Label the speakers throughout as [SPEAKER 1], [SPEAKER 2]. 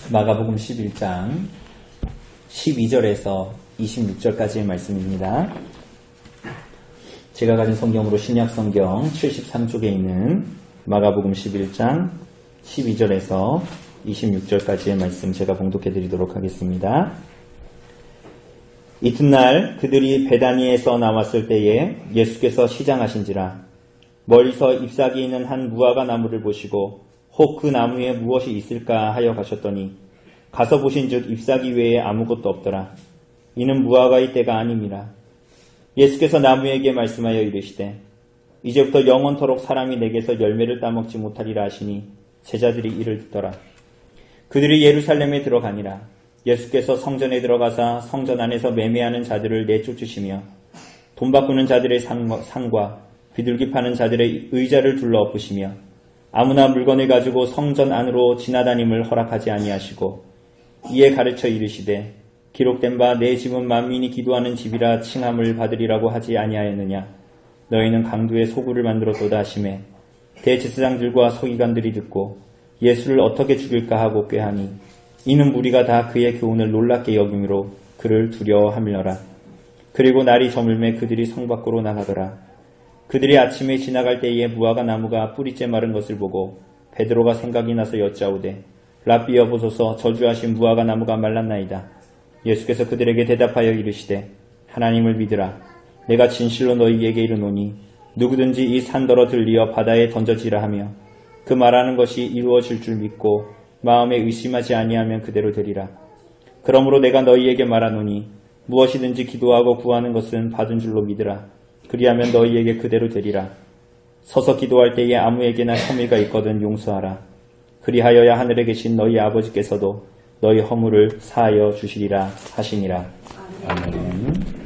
[SPEAKER 1] 마가복음 11장 12절에서 26절까지의 말씀입니다. 제가 가진 성경으로 신약성경 73쪽에 있는 마가복음 11장 12절에서 26절까지의 말씀 제가 봉독해 드리도록 하겠습니다. 이튿날 그들이 베다니에서 나왔을 때에 예수께서 시장하신지라 멀리서 잎사귀에 있는 한 무화과 나무를 보시고 혹 그 나무에 무엇이 있을까 하여 가셨더니 가서 보신즉 잎사귀 외에 아무것도 없더라. 이는 무화과의 때가 아님이라. 예수께서 나무에게 말씀하여 이르시되 이제부터 영원토록 사람이 내게서 열매를 따먹지 못하리라 하시니 제자들이 이를 듣더라. 그들이 예루살렘에 들어가니라. 예수께서 성전에 들어가사 성전 안에서 매매하는 자들을 내쫓으시며 돈 바꾸는 자들의 상과 비둘기 파는 자들의 의자를 둘러 엎으시며 아무나 물건을 가지고 성전 안으로 지나다님을 허락하지 아니하시고 이에 가르쳐 이르시되 기록된 바 내 집은 만민이 기도하는 집이라 칭함을 받으리라고 하지 아니하였느냐. 너희는 강도의 소굴을 만들었도다 하시매 대제사장들과 서기관들이 듣고 예수를 어떻게 죽일까 하고 꾀하니 이는 무리가 다 그의 교훈을 놀랍게 여김으로 그를 두려워하밀러라. 그리고 날이 저물매 그들이 성 밖으로 나가더라. 그들이 아침에 지나갈 때에 무화과 나무가 뿌리째 마른 것을 보고 베드로가 생각이 나서 여짜오되 랍비 여보소서 저주하신 무화과 나무가 말랐나이다. 예수께서 그들에게 대답하여 이르시되 하나님을 믿으라. 내가 진실로 너희에게 이르노니 누구든지 이 산더러 들리어 바다에 던져지라 하며 그 말하는 것이 이루어질 줄 믿고 마음에 의심하지 아니하면 그대로 되리라. 그러므로 내가 너희에게 말하노니 무엇이든지 기도하고 구하는 것은 받은 줄로 믿으라. 그리하면 너희에게 그대로 되리라. 서서 기도할 때에 아무에게나 혐의가 있거든 용서하라. 그리하여야 하늘에 계신 너희 아버지께서도 너희 허물을 사하여 주시리라 하시니라. 아멘.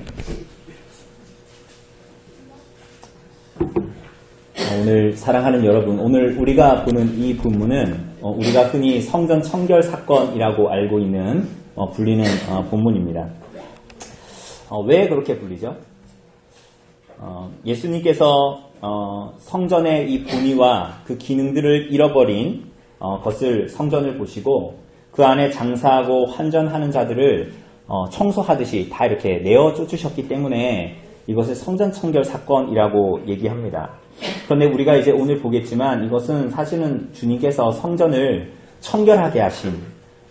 [SPEAKER 1] 오늘 사랑하는 여러분, 오늘 우리가 보는 이 본문은 우리가 흔히 성전 청결 사건이라고 알고 있는 불리는 본문입니다. 왜 그렇게 불리죠? 예수님께서 성전의 이 본의와 그 기능들을 잃어버린 것을 성전을 보시고 그 안에 장사하고 환전하는 자들을 청소하듯이 다 이렇게 내어 쫓으셨기 때문에 이것을 성전 청결 사건이라고 얘기합니다. 그런데 우리가 이제 오늘 보겠지만 이것은 사실은 주님께서 성전을 청결하게 하신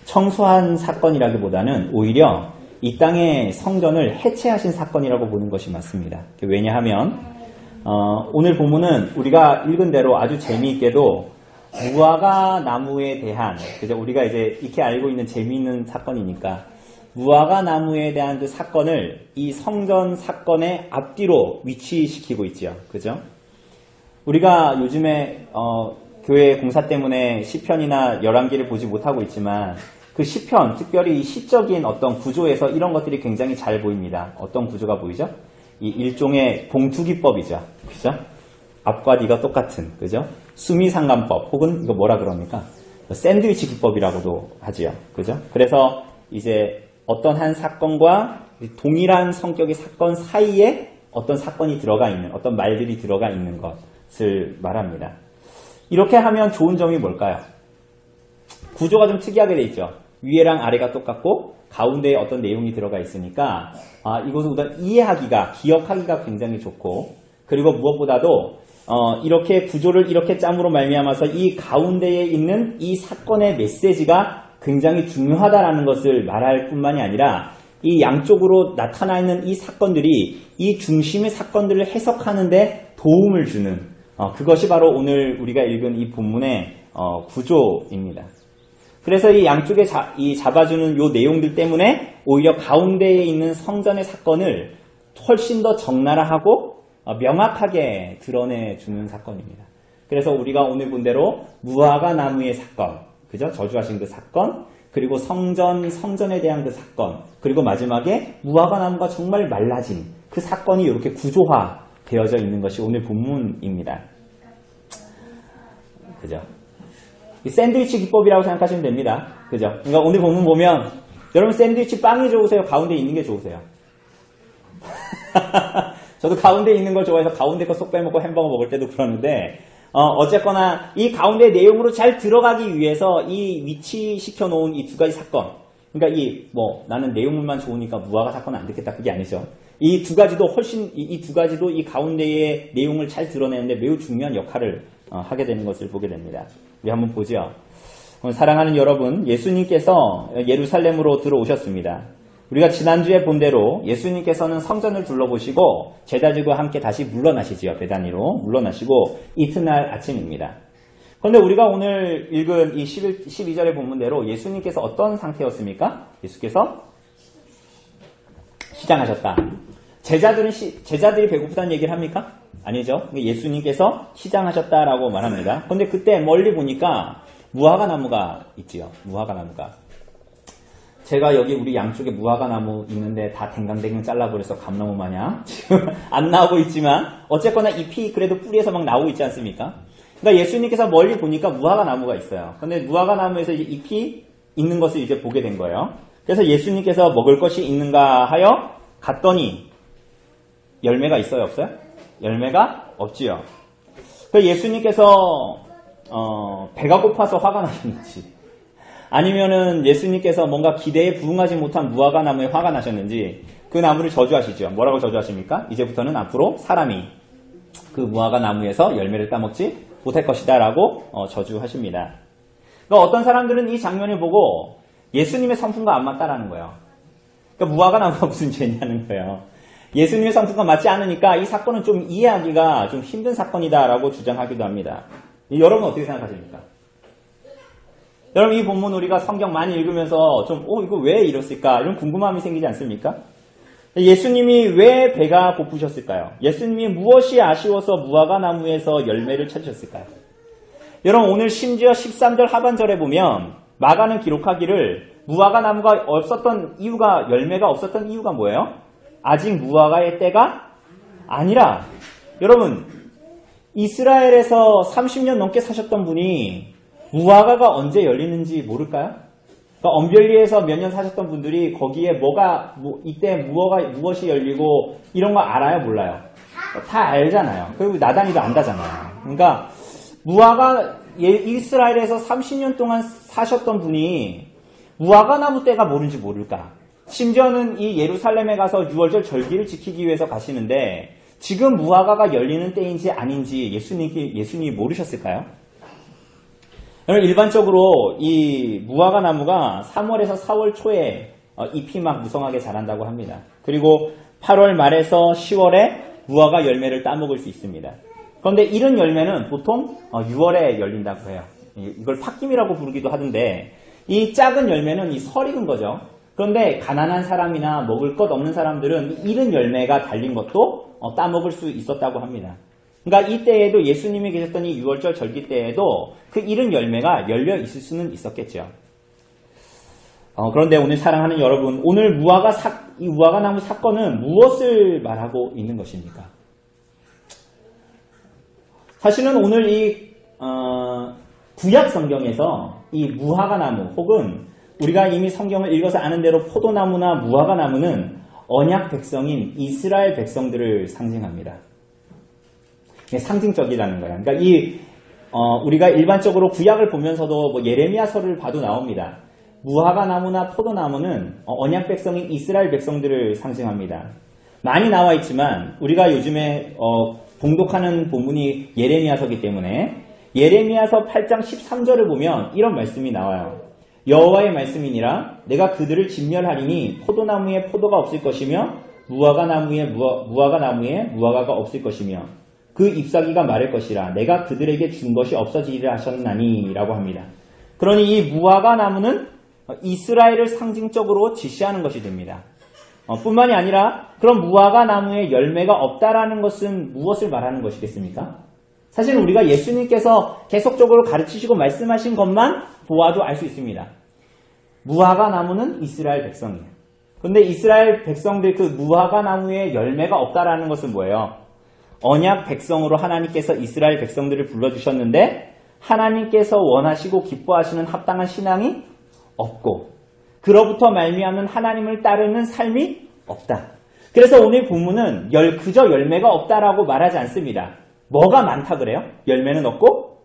[SPEAKER 1] 청소한 사건이라기보다는 오히려 이 땅의 성전을 해체하신 사건이라고 보는 것이 맞습니다. 왜냐하면 오늘 본문은 우리가 읽은 대로 아주 재미있게도 무화과 나무에 대한 그죠? 우리가 이제 익히 알고 있는 재미있는 사건이니까 무화과 나무에 대한 그 사건을 이 성전 사건의 앞뒤로 위치시키고 있죠. 그죠? 우리가 요즘에 교회 공사 때문에 시편이나 열왕기를 보지 못하고 있지만 그 시편, 특별히 이 시적인 어떤 구조에서 이런 것들이 굉장히 잘 보입니다. 어떤 구조가 보이죠? 이 일종의 봉투기법이죠. 그죠? 앞과 뒤가 똑같은, 그죠? 수미상관법, 혹은 이거 뭐라 그럽니까? 샌드위치 기법이라고도 하지요. 그죠? 그래서 이제 어떤 한 사건과 동일한 성격의 사건 사이에 어떤 사건이 들어가 있는, 어떤 말들이 들어가 있는 것을 말합니다. 이렇게 하면 좋은 점이 뭘까요? 구조가 좀 특이하게 돼 있죠. 위에랑 아래가 똑같고 가운데에 어떤 내용이 들어가 있으니까 이것을 우선 이해하기가, 기억하기가 굉장히 좋고 그리고 무엇보다도 이렇게 구조를 이렇게 짬으로 말미암아서 이 가운데에 있는 이 사건의 메시지가 굉장히 중요하다라는 것을 말할 뿐만이 아니라 이 양쪽으로 나타나 있는 이 사건들이 이 중심의 사건들을 해석하는데 도움을 주는 그것이 바로 오늘 우리가 읽은 이 본문의 구조입니다. 그래서 이 양쪽에 잡아주는 요 내용들 때문에 오히려 가운데에 있는 성전의 사건을 훨씬 더 적나라하고 명확하게 드러내주는 사건입니다. 그래서 우리가 오늘 본 대로 무화과 나무의 사건, 그죠? 저주하신 그 사건, 그리고 성전에 대한 그 사건, 그리고 마지막에 무화과 나무가 정말 말라진 그 사건이 이렇게 구조화되어져 있는 것이 오늘 본문입니다. 그죠? 이 샌드위치 기법이라고 생각하시면 됩니다. 그죠? 그러니까 오늘 본문 보면 여러분 샌드위치 빵이 좋으세요? 가운데 있는 게 좋으세요? 저도 가운데 있는 걸 좋아해서 가운데 거 쏙 빼먹고 햄버거 먹을 때도 그러는데 어쨌거나 이 가운데 내용으로 잘 들어가기 위해서 이 위치시켜 놓은 이 두 가지 사건. 그러니까 나는 내용물만 좋으니까 무화과 사건은 안 듣겠다. 그게 아니죠. 이 두 가지도 이 두 가지도 이 가운데의 내용을 잘 드러내는데 매우 중요한 역할을 하게 되는 것을 보게 됩니다. 우리 한번 보죠. 사랑하는 여러분, 예수님께서 예루살렘으로 들어오셨습니다. 우리가 지난주에 본 대로 예수님께서는 성전을 둘러보시고 제자들과 함께 다시 물러나시지요. 베다니로 물러나시고 이튿날 아침입니다. 그런데 우리가 오늘 읽은 이 12절의 본문대로 예수님께서 어떤 상태였습니까? 예수께서 시장하셨다. 제자들이 배고프다는 얘기를 합니까? 아니죠. 예수님께서 시장하셨다라고 말합니다. 그런데 그때 멀리 보니까 무화과 나무가 있지요. 무화과 나무가. 제가 여기 우리 양쪽에 무화과 나무 있는데 다 댕강댕강 잘라버려서 감나무 마냥 지금 안 나오고 있지만 어쨌거나 잎이 그래도 뿌리에서 막 나오고 있지 않습니까? 그러니까 예수님께서 멀리 보니까 무화과 나무가 있어요. 근데 무화과 나무에서 이제 잎이 있는 것을 이제 보게 된 거예요. 그래서 예수님께서 먹을 것이 있는가 하여 갔더니 열매가 있어요, 없어요? 열매가 없지요. 그래서 예수님께서 배가 고파서 화가 나셨는지 아니면은 예수님께서 뭔가 기대에 부응하지 못한 무화과 나무에 화가 나셨는지 그 나무를 저주하시죠. 뭐라고 저주하십니까? 이제부터는 앞으로 사람이 그 무화과 나무에서 열매를 따먹지 못할 것이다 라고 저주하십니다. 그러니까 어떤 사람들은 이 장면을 보고 예수님의 성품과 안 맞다라는 거예요. 그러니까 무화과 나무가 무슨 죄냐는 거예요. 예수님의 성품과 맞지 않으니까 이 사건은 좀 이해하기가 좀 힘든 사건이다라고 주장하기도 합니다. 여러분 어떻게 생각하십니까? 여러분 이 본문 우리가 성경 많이 읽으면서 좀 이거 왜 이랬을까 이런 궁금함이 생기지 않습니까? 예수님이 왜 배가 고프셨을까요? 예수님이 무엇이 아쉬워서 무화과 나무에서 열매를 찾으셨을까요? 여러분 오늘 심지어 13절 하반절에 보면 마가는 기록하기를 무화과 나무가 없었던 이유가 열매가 없었던 이유가 뭐예요? 아직 무화과의 때가 아니라 여러분 이스라엘에서 30년 넘게 사셨던 분이 무화과가 언제 열리는지 모를까요? 그러니까 언별리에서 몇 년 사셨던 분들이 거기에 이때 무엇이 열리고 이런 거 알아요? 몰라요? 다 알잖아요. 그리고 나단이도 안다잖아요. 그러니까 이스라엘에서 30년 동안 사셨던 분이 무화과 나무 때가 모른지 모를까? 심지어는 이 예루살렘에 가서 6월절 절기를 지키기 위해서 가시는데 지금 무화과가 열리는 때인지 아닌지 예수님이 모르셨을까요? 여러분 일반적으로 이 무화과 나무가 3월에서 4월 초에 잎이 막 무성하게 자란다고 합니다. 그리고 8월 말에서 10월에 무화과 열매를 따먹을 수 있습니다. 그런데 이런 열매는 보통 6월에 열린다고 해요. 이걸 팥김이라고 부르기도 하던데 이 작은 열매는 이 설이 든 거죠. 그런데 가난한 사람이나 먹을 것 없는 사람들은 이른 열매가 달린 것도 따먹을 수 있었다고 합니다. 그러니까 이때에도 예수님이 계셨던 이 6월절 절기 때에도 그 이른 열매가 열려 있을 수는 있었겠죠. 그런데 오늘 사랑하는 여러분, 오늘 이 무화과 나무 사건은 무엇을 말하고 있는 것입니까? 사실은 오늘 이 구약 성경에서 이 무화과 나무 혹은 우리가 이미 성경을 읽어서 아는 대로 포도나무나 무화과 나무는 언약 백성인 이스라엘 백성들을 상징합니다. 상징적이라는 거야. 그러니까 우리가 일반적으로 구약을 보면서도 예레미야서를 봐도 나옵니다. 무화과 나무나 포도나무는 언약 백성인 이스라엘 백성들을 상징합니다. 많이 나와 있지만 우리가 요즘에 봉독하는 본문이 예레미야서이기 때문에 예레미야서 8장 13절을 보면 이런 말씀이 나와요. 여호와의 말씀이니라 내가 그들을 진멸하리니 포도나무에 포도가 없을 것이며 무화과 나무에 무화과가 없을 것이며 그 잎사귀가 마를 것이라 내가 그들에게 준 것이 없어지리라 하셨나니 라고 합니다. 그러니 이 무화과 나무는 이스라엘을 상징적으로 지시하는 것이 됩니다. 뿐만이 아니라 그런 무화과 나무에 열매가 없다라는 것은 무엇을 말하는 것이겠습니까? 사실 우리가 예수님께서 계속적으로 가르치시고 말씀하신 것만 보아도 알 수 있습니다. 무화과 나무는 이스라엘 백성이에요. 그런데 이스라엘 백성들 그 무화과 나무에 열매가 없다라는 것은 뭐예요? 언약 백성으로 하나님께서 이스라엘 백성들을 불러주셨는데 하나님께서 원하시고 기뻐하시는 합당한 신앙이 없고 그로부터 말미암는 하나님을 따르는 삶이 없다. 그래서 오늘 본문은 그저 열매가 없다라고 말하지 않습니다. 뭐가 많다 그래요? 열매는 없고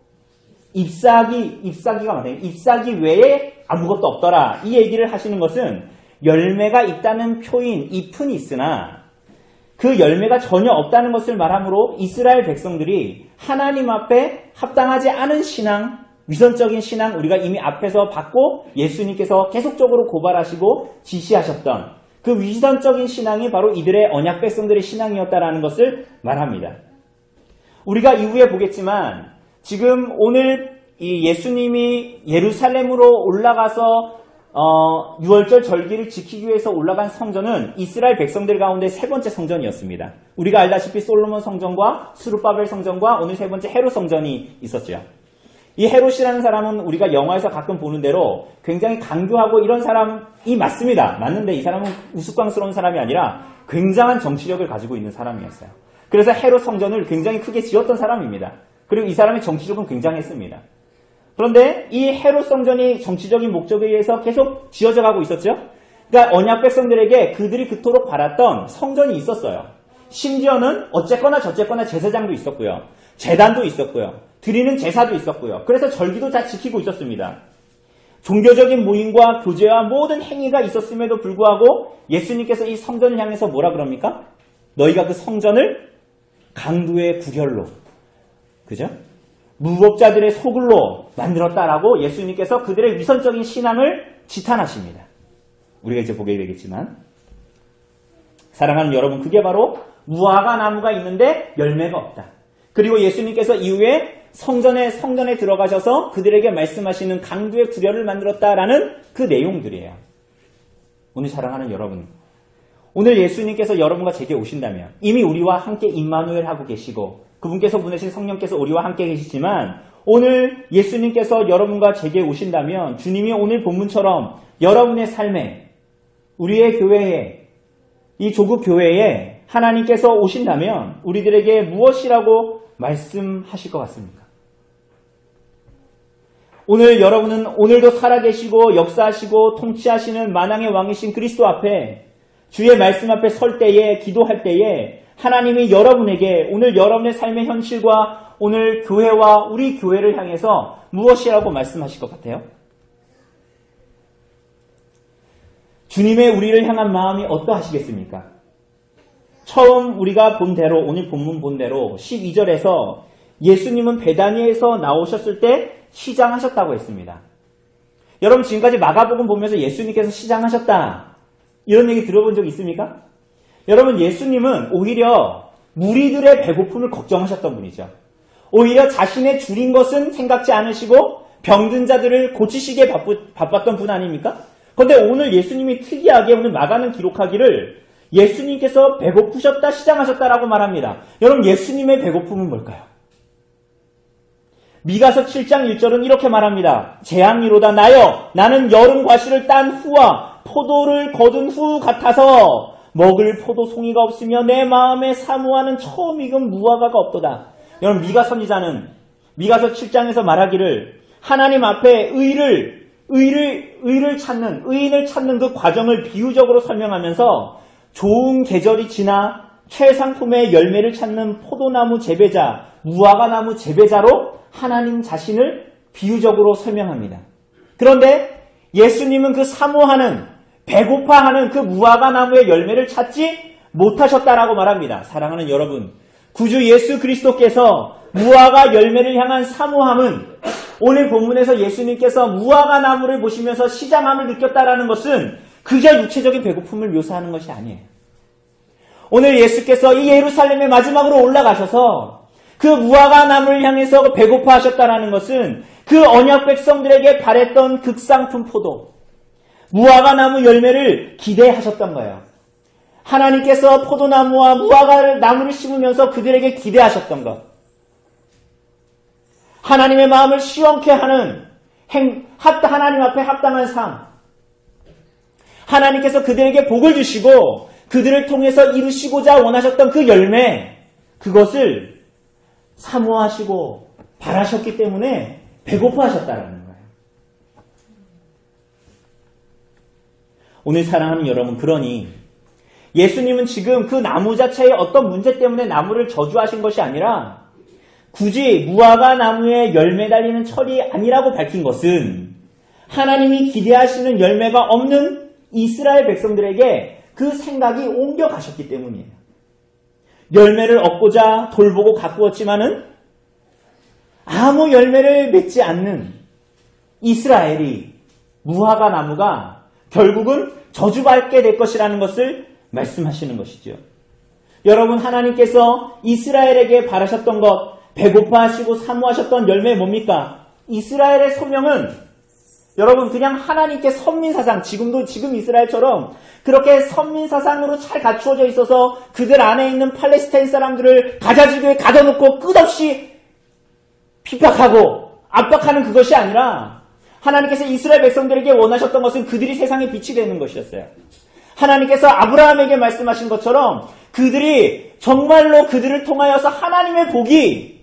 [SPEAKER 1] 잎사귀가 많다. 잎사귀 외에 아무것도 없더라. 이 얘기를 하시는 것은 열매가 있다는 표인 잎은 있으나 그 열매가 전혀 없다는 것을 말하므로 이스라엘 백성들이 하나님 앞에 합당하지 않은 신앙, 위선적인 신앙, 우리가 이미 앞에서 봤고 예수님께서 계속적으로 고발하시고 지시하셨던 그 위선적인 신앙이 바로 이들의 언약 백성들의 신앙이었다라는 것을 말합니다. 우리가 이후에 보겠지만 지금 오늘 이 예수님이 예루살렘으로 올라가서 6월절 절기를 지키기 위해서 올라간 성전은 이스라엘 백성들 가운데 세 번째 성전이었습니다. 우리가 알다시피 솔로몬 성전과 스룹바벨 성전과 오늘 세 번째 헤롯 성전이 있었죠. 이 헤롯이라는 사람은 우리가 영화에서 가끔 보는 대로 굉장히 강교하고 이런 사람이 맞습니다. 맞는데 이 사람은 우스꽝스러운 사람이 아니라 굉장한 정치력을 가지고 있는 사람이었어요. 그래서 헤롯 성전을 굉장히 크게 지었던 사람입니다. 그리고 이 사람의 정치력은 굉장했습니다. 그런데 이 헤롯 성전이 정치적인 목적에 의해서 계속 지어져 가고 있었죠. 그러니까 언약 백성들에게 그들이 그토록 바랐던 성전이 있었어요. 심지어는 어쨌거나 저쨌거나 제사장도 있었고요. 제단도 있었고요. 드리는 제사도 있었고요. 그래서 절기도 다 지키고 있었습니다. 종교적인 모임과 교제와 모든 행위가 있었음에도 불구하고 예수님께서 이 성전을 향해서 뭐라 그럽니까? 너희가 그 성전을 강도의 구결로, 그죠? 무법자들의 소굴로 만들었다라고 예수님께서 그들의 위선적인 신앙을 지탄하십니다. 우리가 이제 보게 되겠지만 사랑하는 여러분, 그게 바로 무화과 나무가 있는데 열매가 없다. 그리고 예수님께서 이후에 성전에 들어가셔서 그들에게 말씀하시는 강도의 구렬을 만들었다라는 그 내용들이에요. 오늘 사랑하는 여러분, 오늘 예수님께서 여러분과 제게 오신다면 이미 우리와 함께 임마누엘 하고 계시고 그분께서 보내신 성령께서 우리와 함께 계시지만 오늘 예수님께서 여러분과 제게 오신다면 주님이 오늘 본문처럼 여러분의 삶에, 우리의 교회에, 이 조국 교회에 하나님께서 오신다면 우리들에게 무엇이라고 말씀하실 것 같습니까? 오늘 여러분은 오늘도 살아계시고 역사하시고 통치하시는 만왕의 왕이신 그리스도 앞에, 주의 말씀 앞에 설 때에, 기도할 때에 하나님이 여러분에게 오늘 여러분의 삶의 현실과 오늘 교회와 우리 교회를 향해서 무엇이라고 말씀하실 것 같아요? 주님의 우리를 향한 마음이 어떠하시겠습니까? 처음 우리가 본 대로, 오늘 본문 본 대로 12절에서 예수님은 베다니에서 나오셨을 때 시장하셨다고 했습니다. 여러분 지금까지 마가복음 보면서 예수님께서 시장하셨다, 이런 얘기 들어본 적 있습니까? 여러분 바쁘심은 오히려 무리들의 배고픔을 걱정하셨던 분이죠. 오히려 자신의 줄인 것은 생각지 않으시고 병든 자들을 고치시기에 바빴던 분 아닙니까? 그런데 오늘 예수님이 특이하게 오늘 마가는 기록하기를 예수님께서 배고프셨다, 시장하셨다라고 말합니다. 여러분 예수님의 배고픔은 뭘까요? 미가서 7장 1절은 이렇게 말합니다. 재앙이로다 나여 나는 여름 과실을 딴 후와 포도를 거둔 후 같아서 먹을 포도송이가 없으며 내 마음에 사모하는 처음 익은 무화과가 없도다. 여러분 미가 선지자는 미가서 7장에서 말하기를 하나님 앞에 의인을 찾는 그 과정을 비유적으로 설명하면서 좋은 계절이 지나 최상품의 열매를 찾는 포도나무 재배자, 무화과나무 재배자로 하나님 자신을 비유적으로 설명합니다. 그런데 예수님은 그 사모하는, 배고파하는 그 무화과나무의 열매를 찾지 못하셨다라고 말합니다. 사랑하는 여러분, 구주 예수 그리스도께서 무화과 열매를 향한 사모함은 오늘 본문에서 예수님께서 무화과나무를 보시면서 시장함을 느꼈다라는 것은 그저 육체적인 배고픔을 묘사하는 것이 아니에요. 오늘 예수께서 이 예루살렘의 마지막으로 올라가셔서 그 무화과나무를 향해서 배고파하셨다라는 것은 그 언약 백성들에게 바랬던 극상품 포도, 무화과나무 열매를 기대하셨던 거예요. 하나님께서 포도나무와 무화과나무를 심으면서 그들에게 기대하셨던 것. 하나님의 마음을 시원케 하는 하나님 앞에 합당한 삶. 하나님께서 그들에게 복을 주시고 그들을 통해서 이루시고자 원하셨던 그 열매, 그것을 사모하시고 바라셨기 때문에 배고파하셨다라는 거예요. 오늘 사랑하는 여러분, 그러니 예수님은 지금 그 나무 자체의 어떤 문제 때문에 나무를 저주하신 것이 아니라 굳이 무화과 나무에 열매 달리는 철이 아니라고 밝힌 것은 하나님이 기대하시는 열매가 없는 이스라엘 백성들에게 그 생각이 옮겨가셨기 때문이에요. 열매를 얻고자 돌보고 가꾸었지만은 아무 열매를 맺지 않는 이스라엘이 무화과 나무가 결국은 저주받게 될 것이라는 것을 말씀하시는 것이죠. 여러분, 하나님께서 이스라엘에게 바라셨던 것, 배고파하시고 사모하셨던 열매 뭡니까? 이스라엘의 소명은 여러분 그냥 하나님께 선민사상, 지금 이스라엘처럼 그렇게 선민사상으로 잘 갖추어져 있어서 그들 안에 있는 팔레스타인 사람들을 가자지구에 가둬놓고 끝없이 핍박하고 압박하는 그것이 아니라 하나님께서 이스라엘 백성들에게 원하셨던 것은 그들이 세상의 빛이 되는 것이었어요. 하나님께서 아브라함에게 말씀하신 것처럼 그들이 정말로 그들을 통하여서 하나님의 복이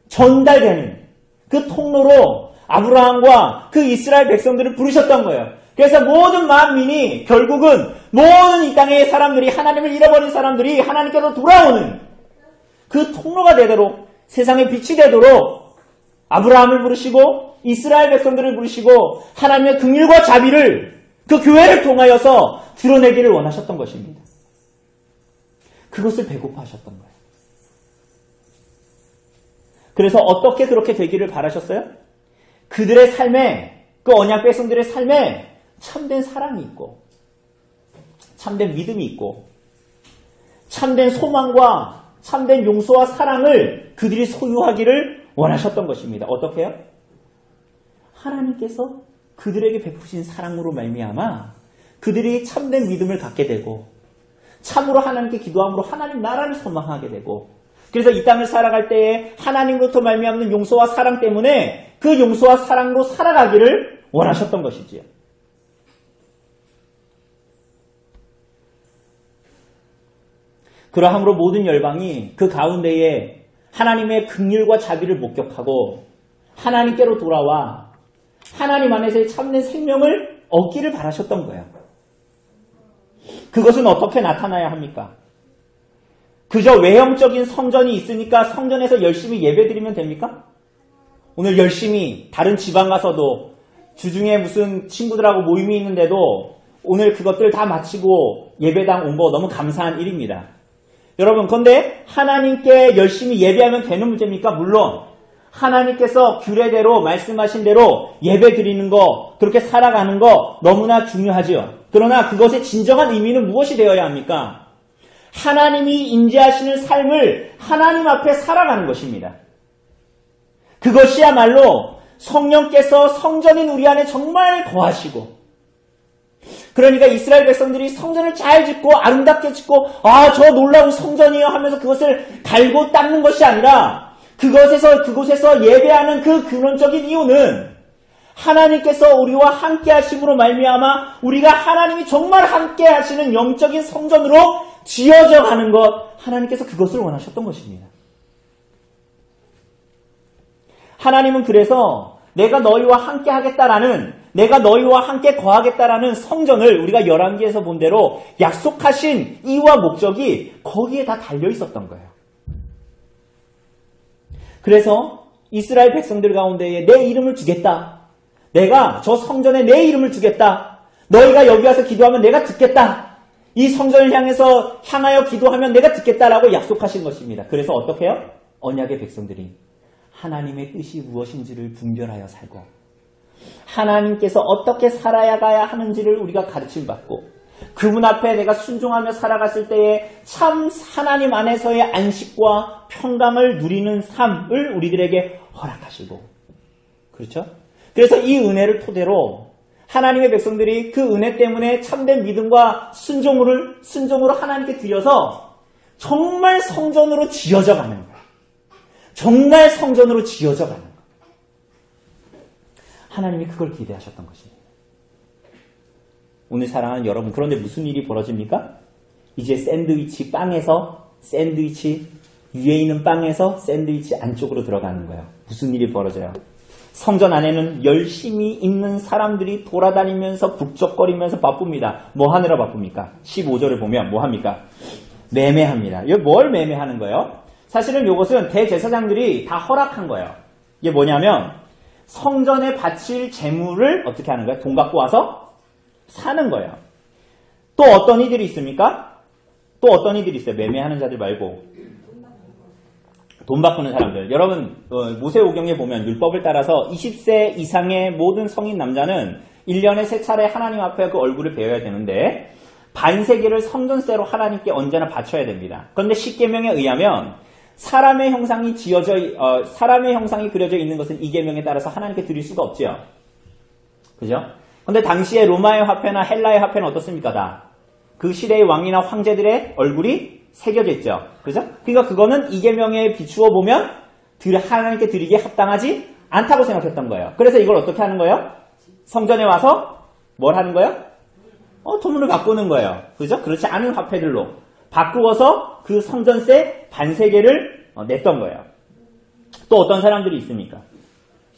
[SPEAKER 1] 전달되는 그 통로로 아브라함과 그 이스라엘 백성들을 부르셨던 거예요. 그래서 모든 만민이 결국은 모든 이 땅의 사람들이 하나님을 잃어버린 사람들이 하나님께로 돌아오는 그 통로가 되도록 세상의 빛이 되도록 아브라함을 부르시고 이스라엘 백성들을 부르시고 하나님의 긍휼과 자비를 그 교회를 통하여서 드러내기를 원하셨던 것입니다. 그것을 배고파하셨던 거예요. 그래서 어떻게 그렇게 되기를 바라셨어요? 그들의 삶에, 그 언약 백성들의 삶에 참된 사랑이 있고 참된 믿음이 있고 참된 소망과 참된 용서와 사랑을 그들이 소유하기를 원하셨던 것입니다. 어떻게 해요? 하나님께서 그들에게 베푸신 사랑으로 말미암아 그들이 참된 믿음을 갖게 되고 참으로 하나님께 기도함으로 하나님 나라를 소망하게 되고 그래서 이 땅을 살아갈 때에 하나님으로부터 말미암는 용서와 사랑 때문에 그 용서와 사랑으로 살아가기를 원하셨던 것이지요. 그러함으로 모든 열방이 그 가운데에 하나님의 긍휼과 자비를 목격하고 하나님께로 돌아와 하나님 안에서의 참된 생명을 얻기를 바라셨던 거예요. 그것은 어떻게 나타나야 합니까? 그저 외형적인 성전이 있으니까 성전에서 열심히 예배드리면 됩니까? 오늘 열심히 다른 지방 가서도 주중에 무슨 친구들하고 모임이 있는데도 오늘 그것들 다 마치고 예배당 온 거 너무 감사한 일입니다. 여러분, 그런데 하나님께 열심히 예배하면 되는 문제입니까? 물론 하나님께서 규례대로 말씀하신 대로 예배 드리는 거, 그렇게 살아가는 거 너무나 중요하지요. 그러나 그것의 진정한 의미는 무엇이 되어야 합니까? 하나님이 임재하시는 삶을 하나님 앞에 살아가는 것입니다. 그것이야말로 성령께서 성전인 우리 안에 정말 거하시고 그러니까 이스라엘 백성들이 성전을 잘 짓고 아름답게 짓고 저 놀라운 성전이요 하면서 그것을 갈고 닦는 것이 아니라 그곳에서 예배하는 그 근원적인 이유는 하나님께서 우리와 함께 하심으로 말미암아 우리가 하나님이 정말 함께 하시는 영적인 성전으로 지어져 가는 것, 하나님께서 그것을 원하셨던 것입니다. 하나님은 그래서 내가 너희와 함께 하겠다라는, 내가 너희와 함께 거하겠다라는 성전을 우리가 열왕기에서 본 대로 약속하신 이유와 목적이 거기에 다 달려 있었던 거예요. 그래서 이스라엘 백성들 가운데에 내 이름을 두겠다. 내가 저 성전에 내 이름을 두겠다. 너희가 여기 와서 기도하면 내가 듣겠다. 이 성전을 향하여 기도하면 내가 듣겠다라고 약속하신 것입니다. 그래서 어떻게 해요? 언약의 백성들이 하나님의 뜻이 무엇인지를 분별하여 살고 하나님께서 어떻게 살아야 가야 하는지를 우리가 가르침받고 그분 앞에 내가 순종하며 살아갔을 때에 참 하나님 안에서의 안식과 평강을 누리는 삶을 우리들에게 허락하시고, 그렇죠? 그래서 이 은혜를 토대로 하나님의 백성들이 그 은혜 때문에 참된 믿음과 순종으로 하나님께 드려서 정말 성전으로 지어져 가는 거예요. 정말 성전으로 지어져 가는 거예요. 하나님이 그걸 기대하셨던 것입니다. 오늘 사랑하는 여러분, 그런데 무슨 일이 벌어집니까? 이제 빵에서 샌드위치 위에 있는 빵에서 샌드위치 안쪽으로 들어가는 거예요. 무슨 일이 벌어져요? 성전 안에는 열심히 있는 사람들이 돌아다니면서 북적거리면서 바쁩니다. 뭐 하느라 바쁩니까? 15절을 보면 뭐 합니까? 매매합니다. 이거 뭘 매매하는 거예요? 사실은 이것은 대제사장들이 다 허락한 거예요. 이게 뭐냐면 성전에 바칠 재물을 어떻게 하는 거예요? 돈 갖고 와서 사는 거예요. 또 어떤 이들이 있습니까? 또 어떤 이들이 있어요? 매매하는 자들 말고 돈 바꾸는 사람들. 여러분 모세오경에 보면 율법을 따라서 20세 이상의 모든 성인 남자는 1년에 3차례 하나님 앞에 그 얼굴을 베어야 되는데 반세기를 성전세로 하나님께 언제나 바쳐야 됩니다. 그런데 십계명에 의하면 사람의 형상이 그려져 있는 것은 이 계명에 따라서 하나님께 드릴 수가 없지요. 그죠? 근데 당시에 로마의 화폐나 헬라의 화폐는 어떻습니까? 다 그 시대의 왕이나 황제들의 얼굴이 새겨져 있죠. 그죠? 그러니까 그거는 이 계명에 비추어 보면 하나님께 드리기에 합당하지 않다고 생각했던 거예요. 그래서 이걸 어떻게 하는 거예요? 성전에 와서 뭘 하는 거예요? 돈을 바꾸는 거예요. 그죠? 그렇지 않은 화폐들로 바꾸어서 그 성전세 반세계를 냈던 거예요. 또 어떤 사람들이 있습니까?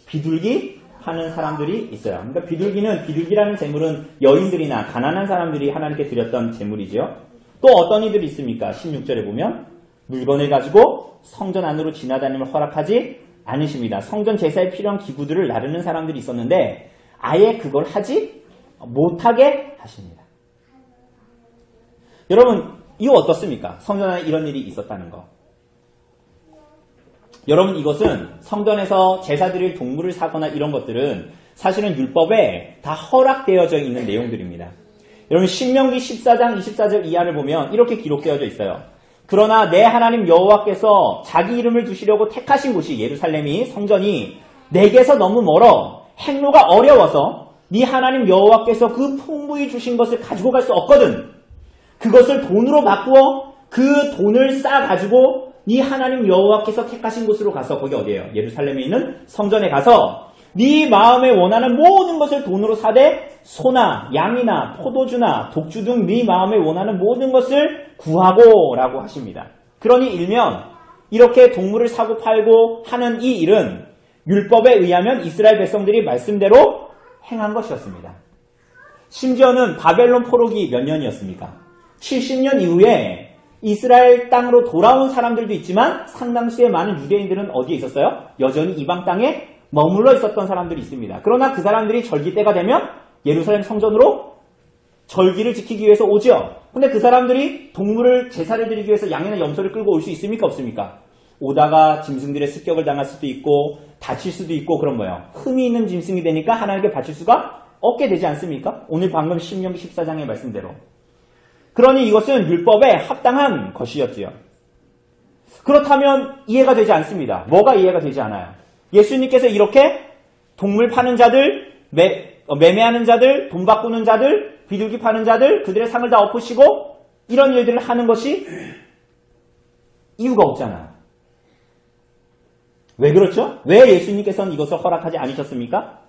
[SPEAKER 1] 비둘기 하는 사람들이 있어요. 그러니까 비둘기라는 재물은 여인들이나 가난한 사람들이 하나님께 드렸던 재물이죠. 또 어떤 이들이 있습니까? 16절에 보면 물건을 가지고 성전 안으로 지나다님을 허락하지 않으십니다. 성전 제사에 필요한 기구들을 나르는 사람들이 있었는데 아예 그걸 하지 못하게 하십니다. 여러분 이거 어떻습니까? 성전 안에 이런 일이 있었다는 거. 여러분 이것은 성전에서 제사 드릴 동물을 사거나 이런 것들은 사실은 율법에 다 허락되어져 있는 내용들입니다. 여러분 신명기 14장 24절 이하를 보면 이렇게 기록되어져 있어요. 그러나 내 하나님 여호와께서 자기 이름을 두시려고 택하신 곳이 예루살렘이 성전이 내게서 너무 멀어 행로가 어려워서 네 하나님 여호와께서 그 풍부히 주신 것을 가지고 갈 수 없거든. 그것을 돈으로 바꾸어 그 돈을 싸가지고 네 하나님 여호와께서 택하신 곳으로 가서 거기 어디예요? 예루살렘에 있는 성전에 가서 네 마음에 원하는 모든 것을 돈으로 사되 소나 양이나 포도주나 독주 등 네 마음에 원하는 모든 것을 구하고 라고 하십니다. 그러니 일면 이렇게 동물을 사고 팔고 하는 이 일은 율법에 의하면 이스라엘 백성들이 말씀대로 행한 것이었습니다. 심지어는 바벨론 포로기 몇 년이었습니까? 70년 이후에 이스라엘 땅으로 돌아온 사람들도 있지만 상당수의 많은 유대인들은 어디에 있었어요? 여전히 이방 땅에 머물러 있었던 사람들이 있습니다. 그러나 그 사람들이 절기 때가 되면 예루살렘 성전으로 절기를 지키기 위해서 오죠. 근데 그 사람들이 동물을 제사를 드리기 위해서 양이나 염소를 끌고 올 수 있습니까? 없습니까? 오다가 짐승들의 습격을 당할 수도 있고 다칠 수도 있고 그런 거예요. 흠이 있는 짐승이 되니까 하나님께 바칠 수가 없게 되지 않습니까? 오늘 방금 신명기 14장의 말씀대로. 그러니 이것은 율법에 합당한 것이었지요. 그렇다면 이해가 되지 않습니다. 뭐가 이해가 되지 않아요? 예수님께서 이렇게 동물 파는 자들, 매매하는 자들, 돈 바꾸는 자들, 비둘기 파는 자들, 그들의 상을 다 엎으시고 이런 일들을 하는 것이 이유가 없잖아요. 왜 그렇죠? 왜 예수님께서는 이것을 허락하지 않으셨습니까?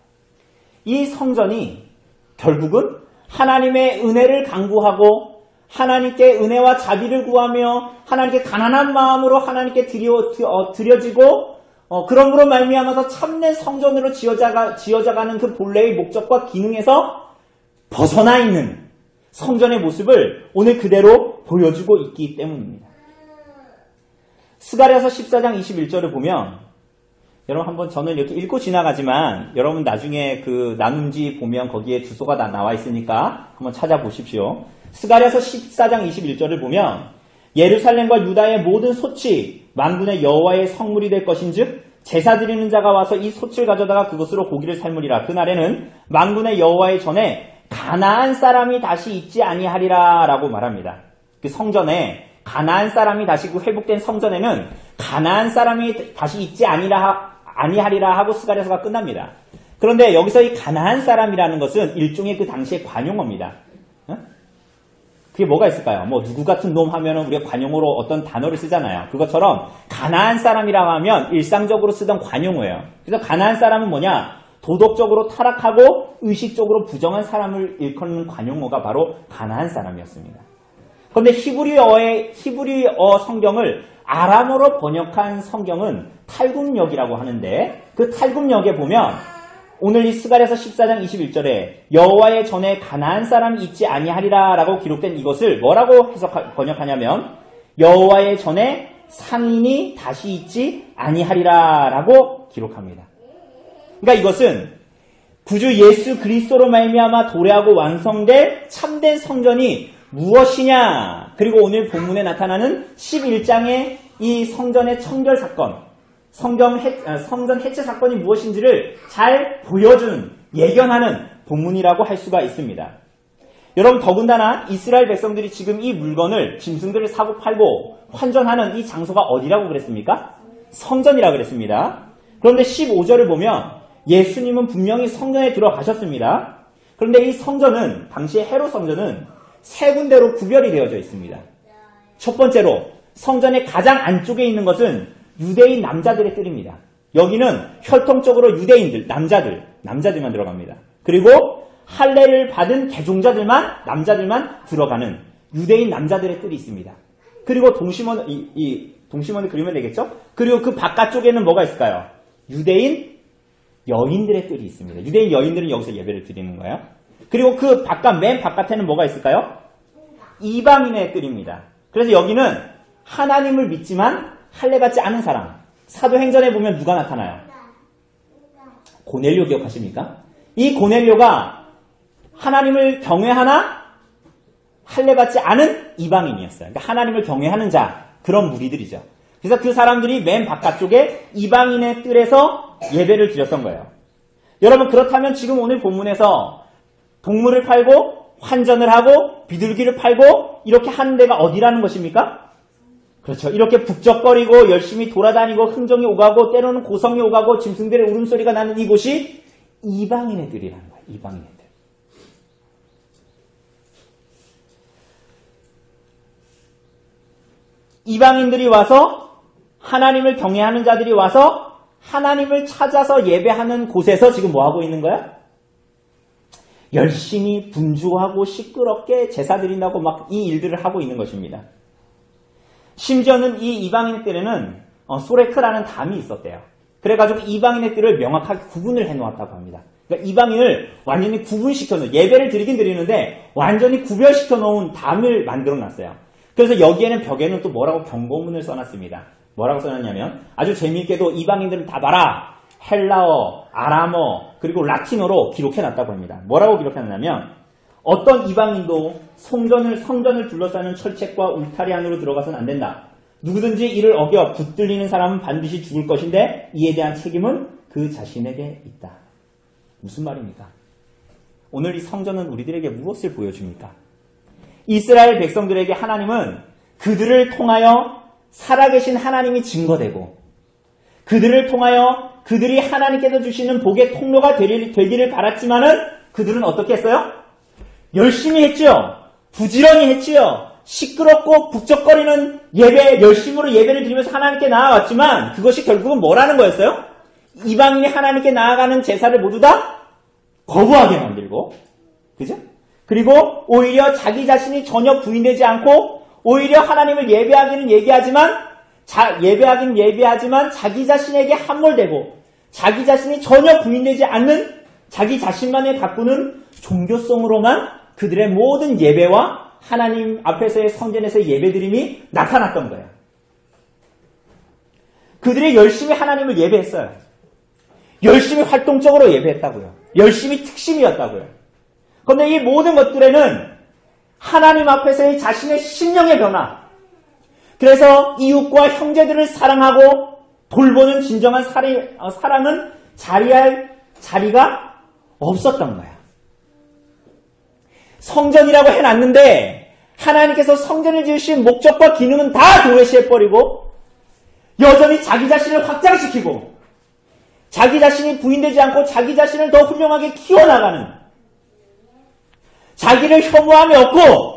[SPEAKER 1] 이 성전이 결국은 하나님의 은혜를 강구하고 하나님께 은혜와 자비를 구하며 하나님께 가난한 마음으로 하나님께 드려지고 그러므로 말미암아서 참된 성전으로 지어져가는 그 본래의 목적과 기능에서 벗어나 있는 성전의 모습을 오늘 그대로 보여주고 있기 때문입니다. 스가랴서 14장 21절을 보면 여러분 한번 저는 이렇게 읽고 지나가지만 여러분 나중에 그 나눔지 보면 거기에 주소가 다 나와 있으니까 한번 찾아보십시오. 스가랴서 14장 21절을 보면 예루살렘과 유다의 모든 소치 만군의 여호와의 성물이 될 것인즉 제사 드리는 자가 와서 이 소치를 가져다가 그것으로 고기를 삶으리라. 그날에는 만군의 여호와의 전에 가나안 사람이 다시 있지 아니하리라 라고 말합니다. 그 성전에 가나안 사람이 다시 그 회복된 성전에는 가나안 사람이 다시 있지 아니하리라 하고 스가랴서가 끝납니다. 그런데 여기서 이 가나안 사람이라는 것은 일종의 그 당시의 관용어입니다. 그게 뭐가 있을까요? 뭐 누구 같은 놈 하면은 우리가 관용어로 어떤 단어를 쓰잖아요. 그것처럼 가나안 사람이라고 하면 일상적으로 쓰던 관용어예요. 그래서 가나안 사람은 뭐냐? 도덕적으로 타락하고 의식적으로 부정한 사람을 일컫는 관용어가 바로 가나안 사람이었습니다. 그런데 히브리어 성경을 아람어로 번역한 성경은 탈굼역이라고 하는데 그 탈굼역에 보면 오늘 이 스가랴서 14장 21절에 여호와의 전에 가나안 사람이 있지 아니하리라 라고 기록된 이것을 뭐라고 번역하냐면 여호와의 전에 상인이 다시 있지 아니하리라 라고 기록합니다. 그러니까 이것은 구주 예수 그리스도로 말미암아 도래하고 완성될 참된 성전이 무엇이냐, 그리고 오늘 본문에 나타나는 11장의 이 성전의 청결 사건, 성전 해체 사건이 무엇인지를 잘 보여주는, 예견하는 본문이라고 할 수가 있습니다. 여러분, 더군다나 이스라엘 백성들이 지금 이 물건을, 짐승들을 사고 팔고 환전하는 이 장소가 어디라고 그랬습니까? 성전이라고 그랬습니다. 그런데 15절을 보면 예수님은 분명히 성전에 들어가셨습니다. 그런데 이 성전은, 당시의 헤롯 성전은 세 군데로 구별이 되어져 있습니다. 첫 번째로 성전의 가장 안쪽에 있는 것은 유대인 남자들의 뜰입니다. 여기는 혈통적으로 유대인들, 남자들만 들어갑니다. 그리고 할례를 받은 개종자들만, 남자들만 들어가는 유대인 남자들의 뜰이 있습니다. 그리고 동심원을 그리면 되겠죠? 그리고 그 바깥쪽에는 뭐가 있을까요? 유대인 여인들의 뜰이 있습니다. 유대인 여인들은 여기서 예배를 드리는 거예요. 그리고 그 맨 바깥에는 뭐가 있을까요? 이방인의 뜰입니다. 그래서 여기는 하나님을 믿지만 할례받지 않은 사람. 사도행전에 보면 누가 나타나요? 고넬료 기억하십니까? 이 고넬료가 하나님을 경외하나 할례받지 않은 이방인이었어요. 그러니까 하나님을 경외하는 자, 그런 무리들이죠. 그래서 그 사람들이 맨 바깥쪽에 이방인의 뜰에서 예배를 드렸던 거예요. 여러분, 그렇다면 지금 오늘 본문에서 동물을 팔고 환전을 하고 비둘기를 팔고 이렇게 하는 데가 어디라는 것입니까? 그렇죠. 이렇게 북적거리고 열심히 돌아다니고 흥정이 오가고 때로는 고성이 오가고 짐승들의 울음소리가 나는 이곳이 이방인의 뜰이라는 거예요. 이방인의 뜰. 이방인들이 와서, 하나님을 경외하는 자들이 와서 하나님을 찾아서 예배하는 곳에서 지금 뭐 하고 있는 거야? 열심히 분주하고 시끄럽게 제사 드린다고 막 이 일들을 하고 있는 것입니다. 심지어는 이 이방인의 뜰에는 소레크라는 담이 있었대요. 그래가지고 이방인의 뜰을 명확하게 구분을 해놓았다고 합니다. 그러니까 이방인을 완전히 구분시켜 놓은, 예배를 드리긴 드리는데 완전히 구별시켜 놓은 담을 만들어 놨어요. 그래서 여기에는 벽에는 또 뭐라고 경고문을 써놨습니다. 뭐라고 써놨냐면, 아주 재미있게도 이방인들은 다 봐라, 헬라어, 아람어, 그리고 라틴어로 기록해놨다고 합니다. 뭐라고 기록해놨냐면, 어떤 이방인도 성전을 둘러싸는 철책과 울타리 안으로 들어가서는 안 된다. 누구든지 이를 어겨 붙들리는 사람은 반드시 죽을 것인데 이에 대한 책임은 그 자신에게 있다. 무슨 말입니까? 오늘 이 성전은 우리들에게 무엇을 보여줍니까? 이스라엘 백성들에게 하나님은 그들을 통하여 살아계신 하나님이 증거되고, 그들을 통하여 그들이 하나님께서 주시는 복의 통로가 되기를 바랐지만은 그들은 어떻게 했어요? 열심히 했지요. 부지런히 했지요. 시끄럽고 북적거리는 예배, 열심으로 예배를 드리면서 하나님께 나아갔지만 그것이 결국은 뭐라는 거였어요? 이방인이 하나님께 나아가는 제사를 모두 다 거부하게 만들고, 그죠? 그리고 오히려 자기 자신이 전혀 부인되지 않고, 오히려 하나님을 예배하기는 예배하지만 자기 자신에게 함몰되고, 자기 자신이 전혀 부인되지 않는 자기 자신만을 가꾸는 종교성으로만 그들의 모든 예배와 하나님 앞에서의 성전에서의 예배드림이 나타났던 거예요. 그들이 열심히 하나님을 예배했어요. 열심히 활동적으로 예배했다고요. 열심히 특심이었다고요. 그런데 이 모든 것들에는 하나님 앞에서의 자신의 심령의 변화, 그래서 이웃과 형제들을 사랑하고 돌보는 진정한 사랑은 자리할 자리가 없었던 거야. 성전이라고 해놨는데 하나님께서 성전을 지으신 목적과 기능은 다 도외시해버리고 여전히 자기 자신을 확장시키고 자기 자신이 부인되지 않고 자기 자신을 더 훌륭하게 키워나가는, 자기를 혐오함이 없고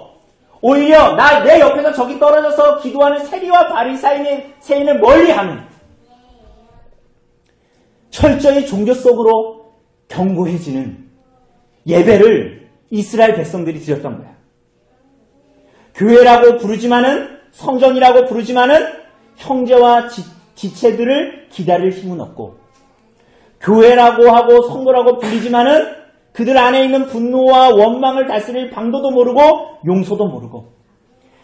[SPEAKER 1] 오히려 내 옆에서 저기 떨어져서 기도하는 세리와 바리새인을 멀리하는, 철저히 종교 속으로 견고해지는 예배를 이스라엘 백성들이 드렸던 거야. 교회라고 부르지만은, 성전이라고 부르지만은 형제와 지체들을 기다릴 힘은 없고, 교회라고 하고 성도라고 불리지만은 그들 안에 있는 분노와 원망을 다스릴 방도도 모르고 용서도 모르고,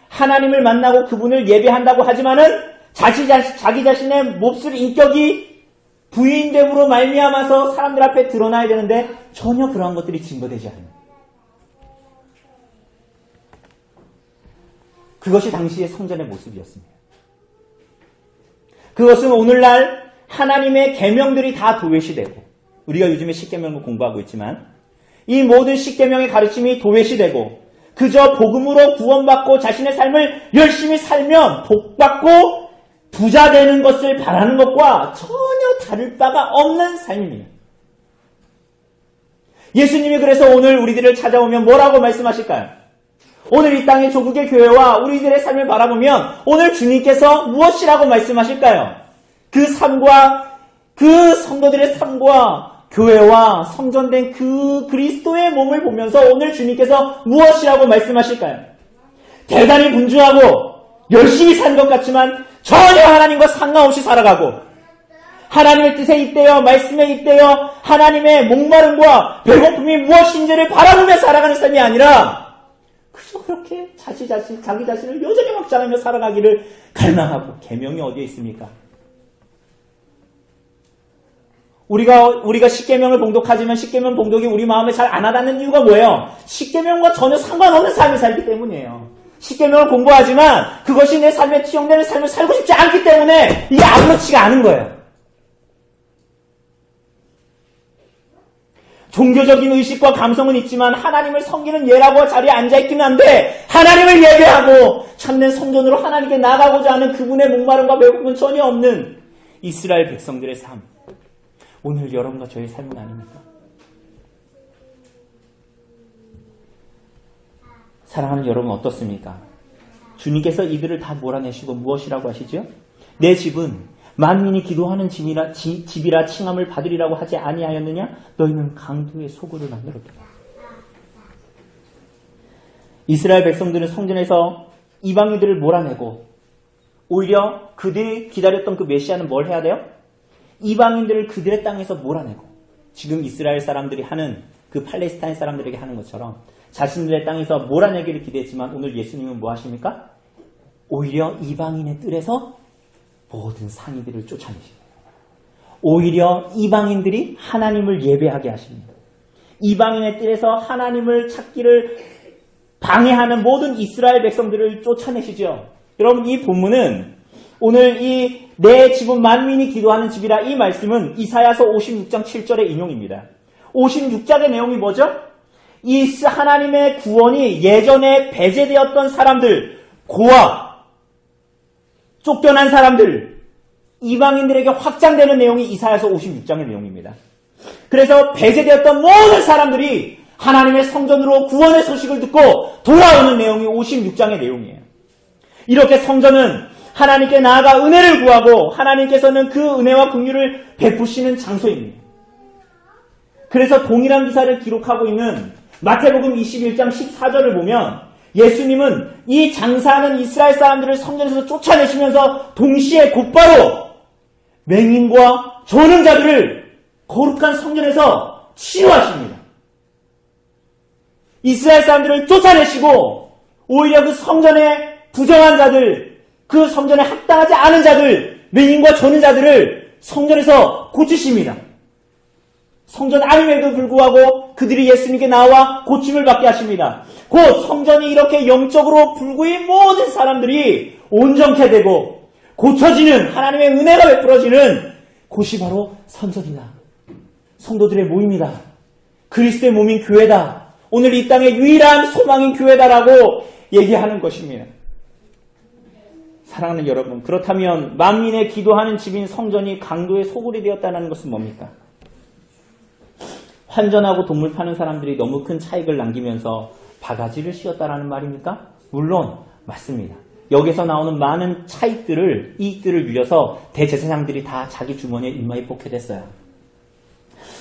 [SPEAKER 1] 하나님을 만나고 그분을 예배한다고 하지만은 자기 자신의 몹쓸 인격이 부인됨으로 말미암아서 사람들 앞에 드러나야 되는데 전혀 그러한 것들이 증거되지 않아요. 그것이 당시의 성전의 모습이었습니다. 그것은 오늘날 하나님의 계명들이 다 도외시되고, 우리가 요즘에 십계명을 공부하고 있지만 이 모든 십계명의 가르침이 도외시되고 그저 복음으로 구원받고 자신의 삶을 열심히 살면 복받고 부자 되는 것을 바라는 것과 전혀 다를 바가 없는 삶입니다. 예수님이 그래서 오늘 우리들을 찾아오면 뭐라고 말씀하실까요? 오늘 이 땅의 조국의 교회와 우리들의 삶을 바라보면 오늘 주님께서 무엇이라고 말씀하실까요? 그 삶과 그 성도들의 삶과 교회와 성전된 그 그리스도의 몸을 보면서 오늘 주님께서 무엇이라고 말씀하실까요? 대단히 분주하고 열심히 산 것 같지만 전혀 하나님과 상관없이 살아가고 하나님의 뜻에 잇대어 말씀에 잇대어 하나님의 목마름과 배고픔이 무엇인지를 바라보며 살아가는 삶이 아니라 그저 그렇게 자기 자신을 여전히 확장하며 살아가기를 갈망하고 계명이 어디에 있습니까? 우리가 십계명을 봉독하지만 십계명 봉독이 우리 마음에 잘 안 와닿는 이유가 뭐예요? 십계명과 전혀 상관없는 삶을 살기 때문이에요. 십계명을 공부하지만 그것이 내 삶에 투영되는 삶을 살고 싶지 않기 때문에 이게 아무렇지가 않은 거예요. 종교적인 의식과 감성은 있지만 하나님을 섬기는 예라고 자리에 앉아있기는 한데 하나님을 예배하고 참된 성전으로 하나님께 나가고자 하는 그분의 목마름과 배고픔은 전혀 없는 이스라엘 백성들의 삶. 오늘 여러분과 저의 삶은 아닙니까? 사랑하는 여러분 어떻습니까? 주님께서 이들을 다 몰아내시고 무엇이라고 하시죠? 내 집은 만민이 기도하는 집이라 칭함을 받으리라고 하지 아니하였느냐? 너희는 강도의 소굴을 만들었다. 이스라엘 백성들은 성전에서 이방인들을 몰아내고 오히려 그들이 기다렸던 그 메시아는 뭘 해야 돼요? 이방인들을 그들의 땅에서 몰아내고 지금 이스라엘 사람들이 하는 그 팔레스타인 사람들에게 하는 것처럼 자신들의 땅에서 몰아내기를 기대했지만 오늘 예수님은 뭐 하십니까? 오히려 이방인의 뜰에서 모든 상인들을 쫓아내십니다. 오히려 이방인들이 하나님을 예배하게 하십니다. 이방인의 뜰에서 하나님을 찾기를 방해하는 모든 이스라엘 백성들을 쫓아내시죠. 여러분 이 본문은 오늘 이 내 집은 만민이 기도하는 집이라 이 말씀은 이사야서 56장 7절의 인용입니다. 56장의 내용이 뭐죠? 이 하나님의 구원이 예전에 배제되었던 사람들, 고아, 쫓겨난 사람들, 이방인들에게 확장되는 내용이 이사야서 56장의 내용입니다. 그래서 배제되었던 모든 사람들이 하나님의 성전으로 구원의 소식을 듣고 돌아오는 내용이 56장의 내용이에요. 이렇게 성전은 하나님께 나아가 은혜를 구하고 하나님께서는 그 은혜와 긍휼을 베푸시는 장소입니다. 그래서 동일한 기사를 기록하고 있는 마태복음 21장 14절을 보면 예수님은 이 장사하는 이스라엘 사람들을 성전에서 쫓아내시면서 동시에 곧바로 맹인과 조는 자들을 거룩한 성전에서 치유하십니다. 이스라엘 사람들을 쫓아내시고 오히려 그 성전에 부정한 자들, 그 성전에 합당하지 않은 자들, 맹인과 조는 자들을 성전에서 고치십니다. 성전 안임에도 불구하고 그들이 예수님께 나와 고침을 받게 하십니다. 곧 성전이 이렇게 영적으로 불구인 모든 사람들이 온전케 되고 고쳐지는 하나님의 은혜가 베풀어지는 곳이 바로 성전이다. 성도들의 모임이다. 그리스도의 몸인 교회다. 오늘 이 땅의 유일한 소망인 교회다라고 얘기하는 것입니다. 사랑하는 여러분, 그렇다면 만민의 기도하는 집인 성전이 강도의 소굴이 되었다는 것은 뭡니까? 환전하고 동물 파는 사람들이 너무 큰 차익을 남기면서 바가지를 씌웠다라는 말입니까? 물론 맞습니다. 여기서 나오는 많은 이익들을 누려서 대제사장들이 다 자기 주머니에 입마에 뽑게 됐어요.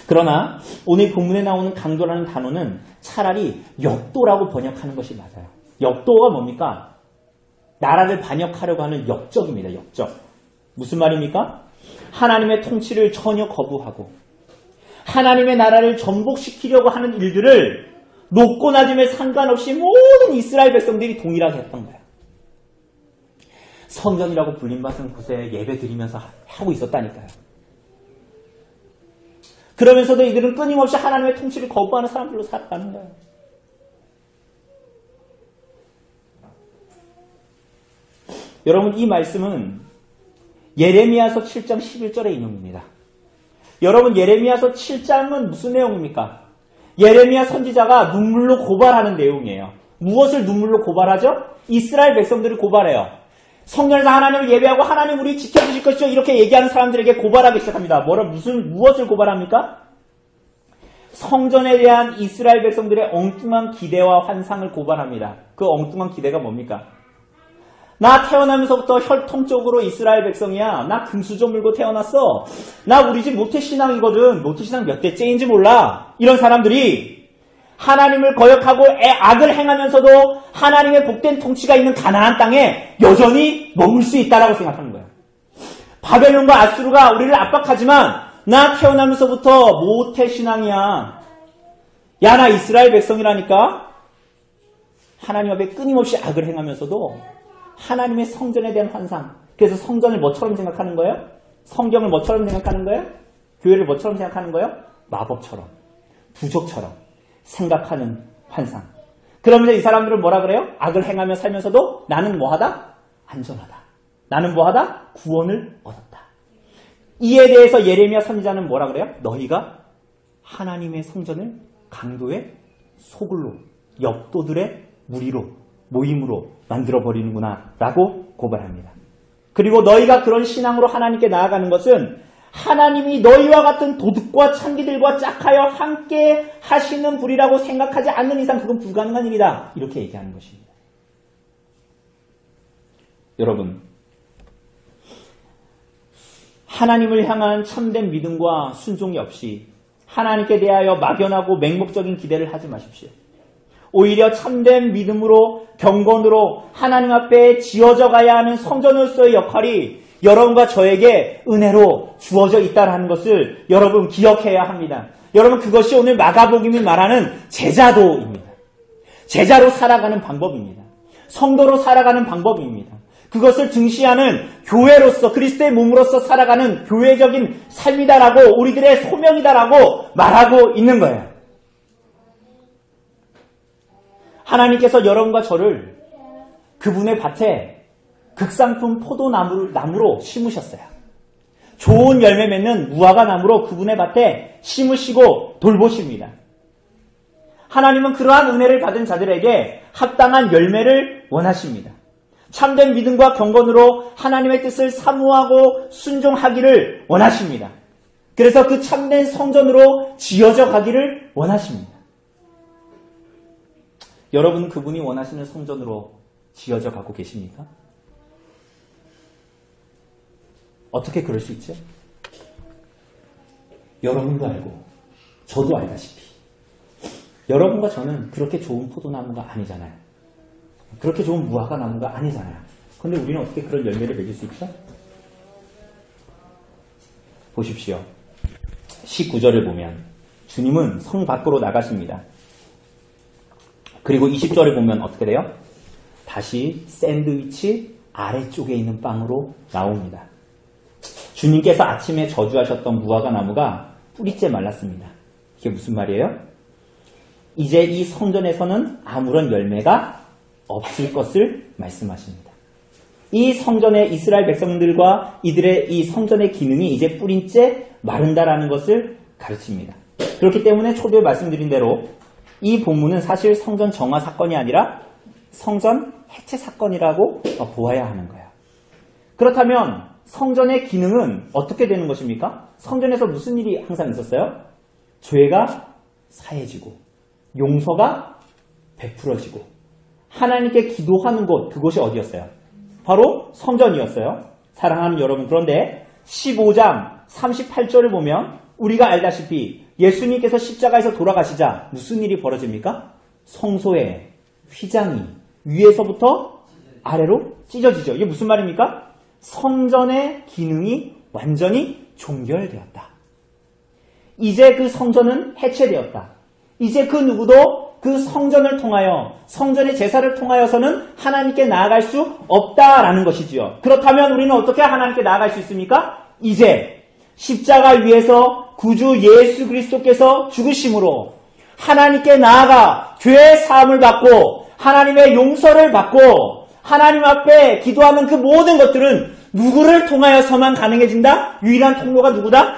[SPEAKER 1] 그러나 오늘 본문에 나오는 강도라는 단어는 차라리 역도라고 번역하는 것이 맞아요. 역도가 뭡니까? 나라를 반역하려고 하는 역적입니다. 역적. 무슨 말입니까? 하나님의 통치를 전혀 거부하고 하나님의 나라를 전복시키려고 하는 일들을 높고 낮음에 상관없이 모든 이스라엘 백성들이 동일하게 했던 거예요. 성전이라고 불림받은 곳에 예배 드리면서 하고 있었다니까요. 그러면서도 이들은 끊임없이 하나님의 통치를 거부하는 사람들로 살아가는 거예요. 여러분, 이 말씀은 예레미야서 7장 11절의 인용입니다. 여러분, 예레미야서 7장은 무슨 내용입니까? 예레미야 선지자가 눈물로 고발하는 내용이에요. 무엇을 눈물로 고발하죠? 이스라엘 백성들을 고발해요. 성전에서 하나님을 예배하고 하나님 우리 지켜주실 것이죠. 이렇게 얘기하는 사람들에게 고발하기 시작합니다. 무엇을 고발합니까? 성전에 대한 이스라엘 백성들의 엉뚱한 기대와 환상을 고발합니다. 그 엉뚱한 기대가 뭡니까? 나 태어나면서부터 혈통적으로 이스라엘 백성이야. 나 금수저 물고 태어났어. 나 우리 집 모태신앙이거든. 모태신앙 몇 대째인지 몰라. 이런 사람들이 하나님을 거역하고 악을 행하면서도 하나님의 복된 통치가 있는 가나안 땅에 여전히 머물 수 있다라고 생각하는 거예요. 바벨론과 아수르가 우리를 압박하지만 나 태어나면서부터 모태신앙이야. 야, 나 이스라엘 백성이라니까. 하나님 앞에 끊임없이 악을 행하면서도 하나님의 성전에 대한 환상. 그래서 성전을 뭐처럼 생각하는 거예요? 성경을 뭐처럼 생각하는 거예요? 교회를 뭐처럼 생각하는 거예요? 마법처럼, 부족처럼 생각하는 환상. 그러면서 이 사람들은 뭐라 그래요? 악을 행하며 살면서도 나는 뭐하다? 안전하다. 나는 뭐하다? 구원을 얻었다. 이에 대해서 예레미야 선지자는 뭐라 그래요? 너희가 하나님의 성전을 강도의 소굴로, 엽도들의 무리로, 모임으로 만들어버리는구나 라고 고발합니다. 그리고 너희가 그런 신앙으로 하나님께 나아가는 것은 하나님이 너희와 같은 도둑과 창기들과 짝하여 함께 하시는 불이라고 생각하지 않는 이상 그건 불가능한 일이다. 이렇게 얘기하는 것입니다. 여러분, 하나님을 향한 참된 믿음과 순종이 없이 하나님께 대하여 막연하고 맹목적인 기대를 하지 마십시오. 오히려 참된 믿음으로 경건으로 하나님 앞에 지어져 가야 하는 성전으로서의 역할이 여러분과 저에게 은혜로 주어져 있다는 것을 여러분 기억해야 합니다. 여러분, 그것이 오늘 마가복음이 말하는 제자도입니다. 제자로 살아가는 방법입니다. 성도로 살아가는 방법입니다. 그것을 증시하는 교회로서 그리스도의 몸으로서 살아가는 교회적인 삶이다라고 우리들의 소명이다라고 말하고 있는 거예요. 하나님께서 여러분과 저를 그분의 밭에 극상품 포도나무로 심으셨어요. 좋은 열매 맺는 무화과 나무로 그분의 밭에 심으시고 돌보십니다. 하나님은 그러한 은혜를 받은 자들에게 합당한 열매를 원하십니다. 참된 믿음과 경건으로 하나님의 뜻을 사모하고 순종하기를 원하십니다. 그래서 그 참된 성전으로 지어져 가기를 원하십니다. 여러분, 그분이 원하시는 성전으로 지어져 가고 계십니까? 어떻게 그럴 수 있죠? 여러분도 알고 저도 알다시피 여러분과 저는 그렇게 좋은 포도나무가 아니잖아요. 그렇게 좋은 무화과 나무가 아니잖아요. 그런데 우리는 어떻게 그런 열매를 맺을 수 있죠? 보십시오. 19절을 보면 주님은 성 밖으로 나가십니다. 그리고 20절을 보면 어떻게 돼요? 다시 샌드위치 아래쪽에 있는 빵으로 나옵니다. 주님께서 아침에 저주하셨던 무화과 나무가 뿌리째 말랐습니다. 이게 무슨 말이에요? 이제 이 성전에서는 아무런 열매가 없을 것을 말씀하십니다. 이 성전의 이스라엘 백성들과 이들의 이 성전의 기능이 이제 뿌린째 마른다라는 것을 가르칩니다. 그렇기 때문에 초두에 말씀드린 대로 이 본문은 사실 성전 정화 사건이 아니라 성전 해체 사건이라고 보아야 하는 거예요. 그렇다면 성전의 기능은 어떻게 되는 것입니까? 성전에서 무슨 일이 항상 있었어요? 죄가 사해지고 용서가 베풀어지고 하나님께 기도하는 곳, 그곳이 어디였어요? 바로 성전이었어요. 사랑하는 여러분, 그런데 15장 38절을 보면 우리가 알다시피 예수님께서 십자가에서 돌아가시자 무슨 일이 벌어집니까? 성소의 휘장이 위에서부터 아래로 찢어지죠. 이게 무슨 말입니까? 성전의 기능이 완전히 종결되었다. 이제 그 성전은 해체되었다. 이제 그 누구도 그 성전을 통하여 성전의 제사를 통하여서는 하나님께 나아갈 수 없다라는 것이지요. 그렇다면 우리는 어떻게 하나님께 나아갈 수 있습니까? 이제 십자가 위에서 구주 예수 그리스도께서 죽으심으로 하나님께 나아가 죄의 사함을 받고 하나님의 용서를 받고 하나님 앞에 기도하는 그 모든 것들은 누구를 통하여서만 가능해진다? 유일한 통로가 누구다?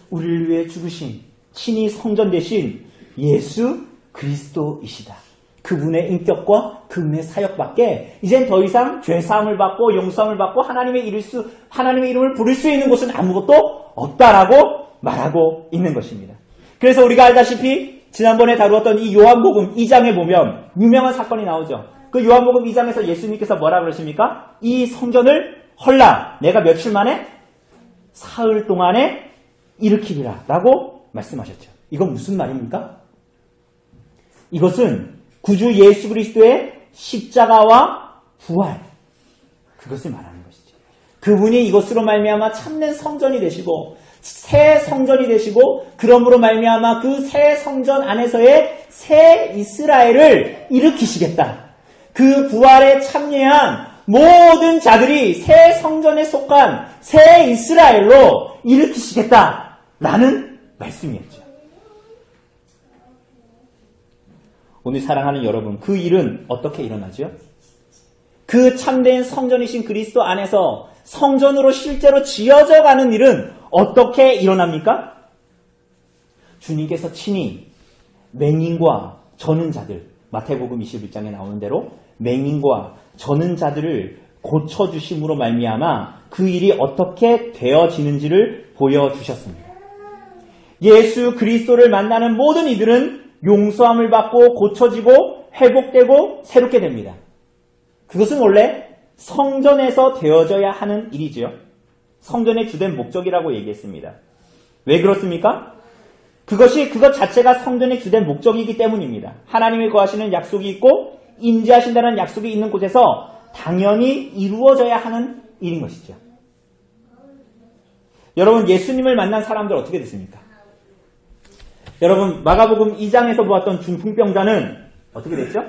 [SPEAKER 1] 우리를 위해 죽으신 친히 성전 되신 예수 그리스도이시다. 그분의 인격과 그분의 사역밖에 이젠 더 이상 죄사함을 받고 용서함을 받고 하나님의 이름을 부를 수 있는 곳은 아무것도 없다라고 말하고 있는 것입니다. 그래서 우리가 알다시피 지난번에 다루었던 이 요한복음 2장에 보면 유명한 사건이 나오죠. 그 요한복음 2장에서 예수님께서 뭐라 그러십니까? 이 성전을 헐라 내가 며칠 만에? 사흘 동안에 일으키리라 라고 말씀하셨죠. 이건 무슨 말입니까? 이것은 구주 예수 그리스도의 십자가와 부활, 그것을 말하는 것이죠. 그분이 이것으로 말미암아 참된 성전이 되시고 새 성전이 되시고 그러므로 말미암아 그 새 성전 안에서의 새 이스라엘을 일으키시겠다. 그 부활에 참여한 모든 자들이 새 성전에 속한 새 이스라엘로 일으키시겠다라는 말씀이었죠. 오늘 사랑하는 여러분, 그 일은 어떻게 일어나죠? 그 참된 성전이신 그리스도 안에서 성전으로 실제로 지어져 가는 일은 어떻게 일어납니까? 주님께서 친히 맹인과 저는 자들, 마태복음 21장에 나오는 대로 맹인과 저는 자들을 고쳐주심으로 말미암아 그 일이 어떻게 되어지는지를 보여주셨습니다. 예수 그리스도를 만나는 모든 이들은 용서함을 받고 고쳐지고 회복되고 새롭게 됩니다. 그것은 원래 성전에서 되어져야 하는 일이지요. 성전의 주된 목적이라고 얘기했습니다. 왜 그렇습니까? 그것 자체가 성전의 주된 목적이기 때문입니다. 하나님이 거하시는 약속이 있고 임재하신다는 약속이 있는 곳에서 당연히 이루어져야 하는 일인 것이죠. 여러분, 예수님을 만난 사람들 어떻게 됐습니까? 여러분, 마가복음 2장에서 보았던 중풍병자는 어떻게 됐죠?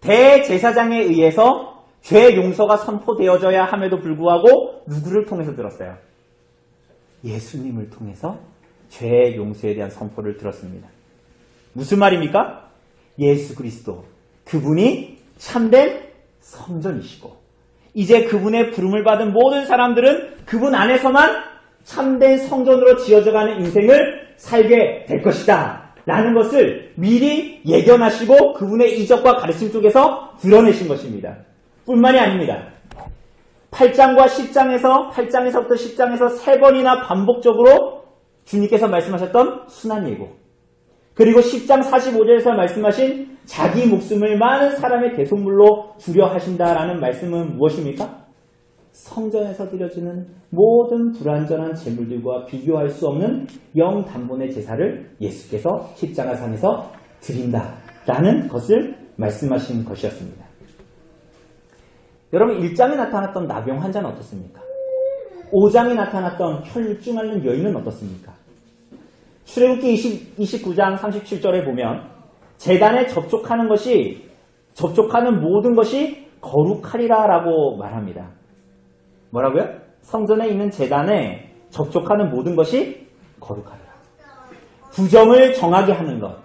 [SPEAKER 1] 대제사장에 의해서 죄 용서가 선포되어져야 함에도 불구하고 누구를 통해서 들었어요? 예수님을 통해서 죄 용서에 대한 선포를 들었습니다. 무슨 말입니까? 예수 그리스도, 그분이 참된 성전이시고 이제 그분의 부름을 받은 모든 사람들은 그분 안에서만 참된 성전으로 지어져가는 인생을 살게 될 것이다 라는 것을 미리 예견하시고 그분의 이적과 가르침 속에서 드러내신 것입니다. 뿐만이 아닙니다. 8장과 10장에서부터 10장에서 3번이나 반복적으로 주님께서 말씀하셨던 순환 예고, 그리고 10장 45절에서 말씀하신 자기 목숨을 많은 사람의 대속물로 주려 하신다라는 말씀은 무엇입니까? 성전에서 드려지는 모든 불완전한 제물들과 비교할 수 없는 영단번의 제사를 예수께서 십자가상에서 드린다라는 것을 말씀하신 것이었습니다. 여러분, 1장에 나타났던 나병 환자는 어떻습니까? 5장에 나타났던 혈증 앓는 여인은 어떻습니까? 출애굽기 29장 37절에 보면 제단에 접촉하는 모든 것이 거룩하리라 라고 말합니다. 뭐라고요? 성전에 있는 제단에 접촉하는 모든 것이 거룩하리라. 부정을 정하게 하는 것,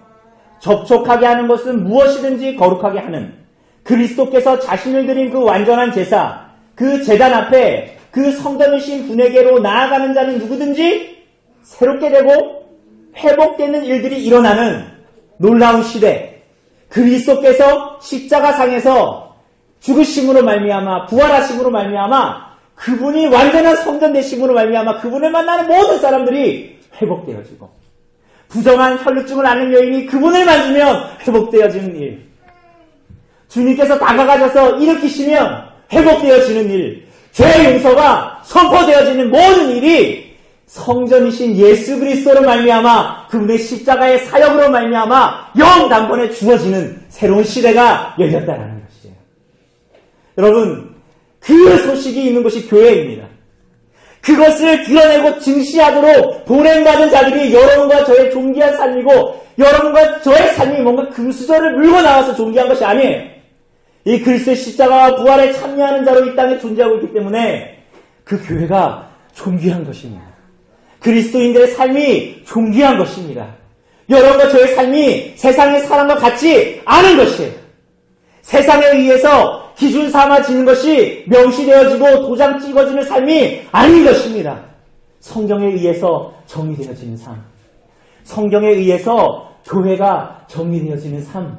[SPEAKER 1] 접촉하게 하는 것은 무엇이든지 거룩하게 하는 그리스도께서 자신을 드린 그 완전한 제사, 그 제단 앞에 그 성전이신 분에게로 나아가는 자는 누구든지 새롭게 되고 회복되는 일들이 일어나는 놀라운 시대, 그리스도께서 십자가상에서 죽으심으로 말미암아 부활하심으로 말미암아 그분이 완전한 성전 되심으로 말미암아 그분을 만나는 모든 사람들이 회복되어지고 부정한 혈루증을 앓는 여인이 그분을 만지면 회복되어지는 일, 주님께서 다가가셔서 일으키시면 회복되어지는 일, 죄의 용서가 선포되어지는 모든 일이 성전이신 예수 그리스도로 말미암아 그분의 십자가의 사역으로 말미암아 영단번에 주어지는 새로운 시대가 열렸다라는 것이에요. 여러분, 그 소식이 있는 곳이 교회입니다. 그것을 드러내고 증시하도록 보냄받은 자들이 여러분과 저의 존귀한 삶이고 여러분과 저의 삶이 뭔가 금수저를 물고 나와서 존귀한 것이 아니에요. 이 그리스도의 십자가와 부활에 참여하는 자로 이 땅에 존재하고 있기 때문에 그 교회가 존귀한 것입니다. 그리스도인들의 삶이 존귀한 것입니다. 여러분과 저의 삶이 세상의 사람과 같지 않은 것이에요. 세상에 의해서 기준 삼아지는 것이 명시되어지고 도장 찍어지는 삶이 아닌 것입니다. 성경에 의해서 정의되어지는 삶. 성경에 의해서 교회가 정의되어지는 삶.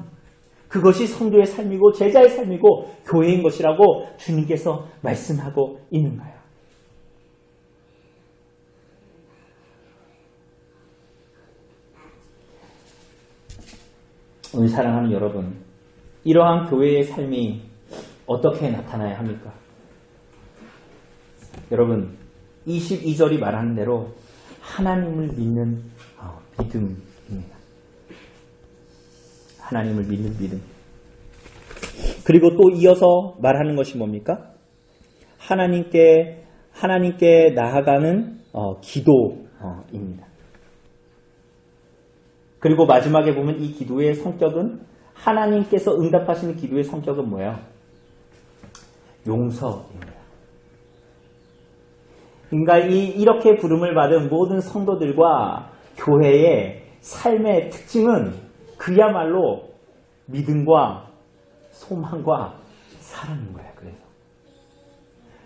[SPEAKER 1] 그것이 성도의 삶이고 제자의 삶이고 교회인 것이라고 주님께서 말씀하고 있는 거예요. 오늘 사랑하는 여러분, 이러한 교회의 삶이 어떻게 나타나야 합니까? 여러분, 22절이 말하는 대로 하나님을 믿는 믿음입니다. 하나님을 믿는 믿음. 그리고 또 이어서 말하는 것이 뭡니까? 하나님께 나아가는 기도입니다. 그리고 마지막에 보면 이 기도의 성격은 하나님께서 응답하시는 기도의 성격은 뭐예요? 용서입니다. 그러니까 이렇게 부름을 받은 모든 성도들과 교회의 삶의 특징은 그야말로 믿음과 소망과 사랑인 거예요. 그래서